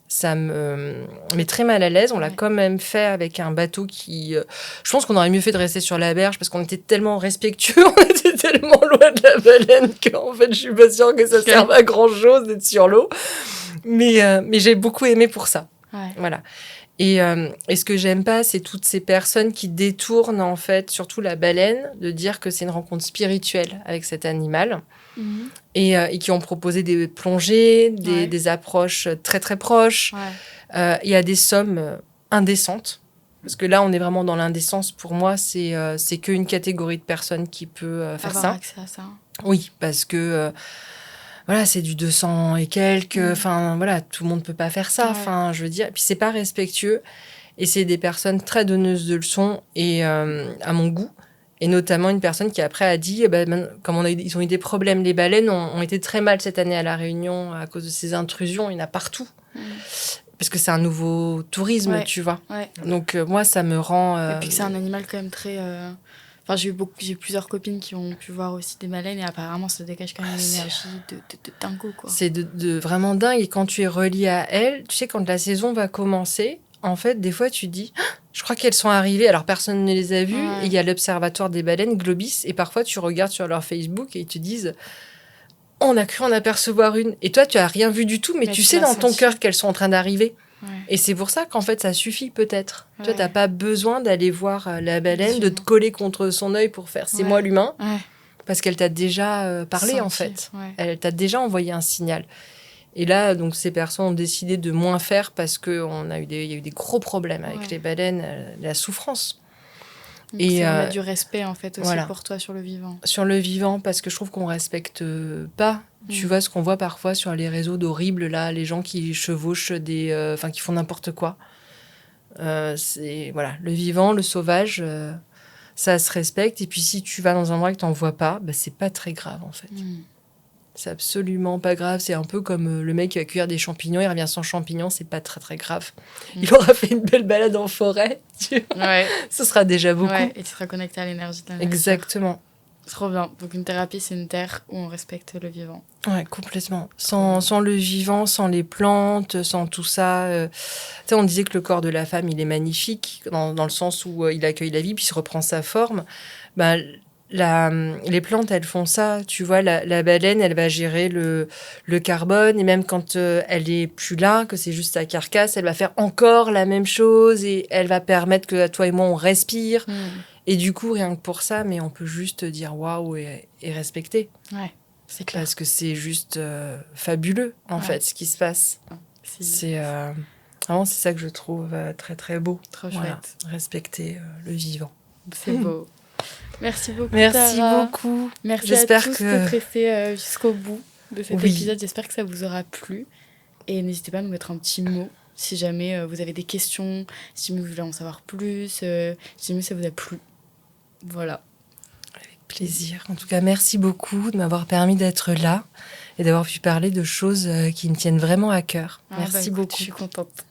Ça me met très mal à l'aise. On l'a quand même fait avec un bateau qui... je pense qu'on aurait mieux fait de rester sur la berge parce qu'on était tellement respectueux, on était tellement loin de la baleine qu'en fait, je suis pas sûre que ça serve à grand-chose d'être sur l'eau. Mais j'ai beaucoup aimé pour ça. Voilà. Et ce que j'aime pas, c'est toutes ces personnes qui détournent, en fait, surtout la baleine, de dire que c'est une rencontre spirituelle avec cet animal. Et qui ont proposé des plongées, des approches très, très proches. Il y a des sommes indécentes. Parce que là, on est vraiment dans l'indécence. Pour moi, c'est qu'une catégorie de personnes qui peut faire ça. Accès à ça. Oui, parce que... voilà, c'est du 200 et quelques. Enfin, voilà, tout le monde peut pas faire ça. Enfin, je veux dire. Et puis, c'est pas respectueux. Et c'est des personnes très donneuses de leçons et à mon goût. Et notamment une personne qui après a dit, comme ils ont eu des problèmes, les baleines ont été très mal cette année à La Réunion à cause de ces intrusions. Il y en a partout. Parce que c'est un nouveau tourisme, tu vois. Donc, moi, ça me rend... Et puis que c'est un animal quand même très... Enfin, j'ai eu plusieurs copines qui ont pu voir aussi des baleines et apparemment, ça dégage quand même une énergie de dingo, quoi. C'est de vraiment dingue. Et quand tu es relié à elles, tu sais, quand la saison va commencer, en fait, des fois, tu dis... Je crois qu'elles sont arrivées, alors personne ne les a vues. Et il y a l'Observatoire des baleines, Globis, et parfois tu regardes sur leur Facebook et ils te disent on a cru en apercevoir une. Et toi, tu n'as rien vu du tout, mais tu sais dans ton cœur qu'elles sont en train d'arriver. Et c'est pour ça qu'en fait, ça suffit peut-être. Toi, tu n'as pas besoin d'aller voir la baleine, de te coller contre son œil pour faire c'est moi l'humain, parce qu'elle t'a déjà parlé, en fait. Elle t'a déjà envoyé un signal. Et là, donc, ces personnes ont décidé de moins faire parce qu'il y a eu des gros problèmes avec les baleines, la souffrance. Donc Et c'est remettre du respect, en fait, aussi voilà. pour toi sur le vivant. Sur le vivant, parce que je trouve qu'on respecte pas. Tu vois ce qu'on voit parfois sur les réseaux d'horribles, là, les gens qui chevauchent qui font n'importe quoi. C'est, voilà, le vivant, le sauvage, ça se respecte. Et puis si tu vas dans un endroit que t'en vois pas, bah, c'est pas très grave, en fait. C'est absolument pas grave. C'est un peu comme le mec qui va cueillir des champignons, il revient sans champignons, c'est pas très très grave. Il aura fait une belle balade en forêt, tu vois. Ouais. Ce sera déjà beaucoup. Ouais, et tu seras connecté à l'énergie de la nature. Exactement. Trop bien. Donc une thérapie, c'est une terre où on respecte le vivant. Ouais, complètement. Sans le vivant, sans les plantes, sans tout ça. Tu sais, on disait que le corps de la femme, il est magnifique, dans le sens où il accueille la vie, puis il reprend sa forme. Ben, les plantes, elles font ça. Tu vois, la baleine, elle va gérer le carbone. Et même quand elle est plus là, que c'est juste sa carcasse, elle va faire encore la même chose. Et elle va permettre que toi et moi, on respire. Et du coup, rien que pour ça, mais on peut juste dire waouh et respecter. Ouais, c'est clair. Parce que c'est juste fabuleux, en fait, ce qui se passe. C'est vraiment, c'est ça que je trouve très, très beau. Trop chouette. Respecter le vivant. C'est beau. Merci beaucoup, Merci Tara. beaucoup. Merci J'espère à tous d'être restés jusqu'au bout de cet épisode. J'espère que ça vous aura plu. Et n'hésitez pas à nous mettre un petit mot si jamais vous avez des questions, si vous voulez en savoir plus, si jamais ça vous a plu. Voilà. Avec plaisir. En tout cas, merci beaucoup de m'avoir permis d'être là et d'avoir pu parler de choses qui me tiennent vraiment à cœur. Merci beaucoup. Je suis contente.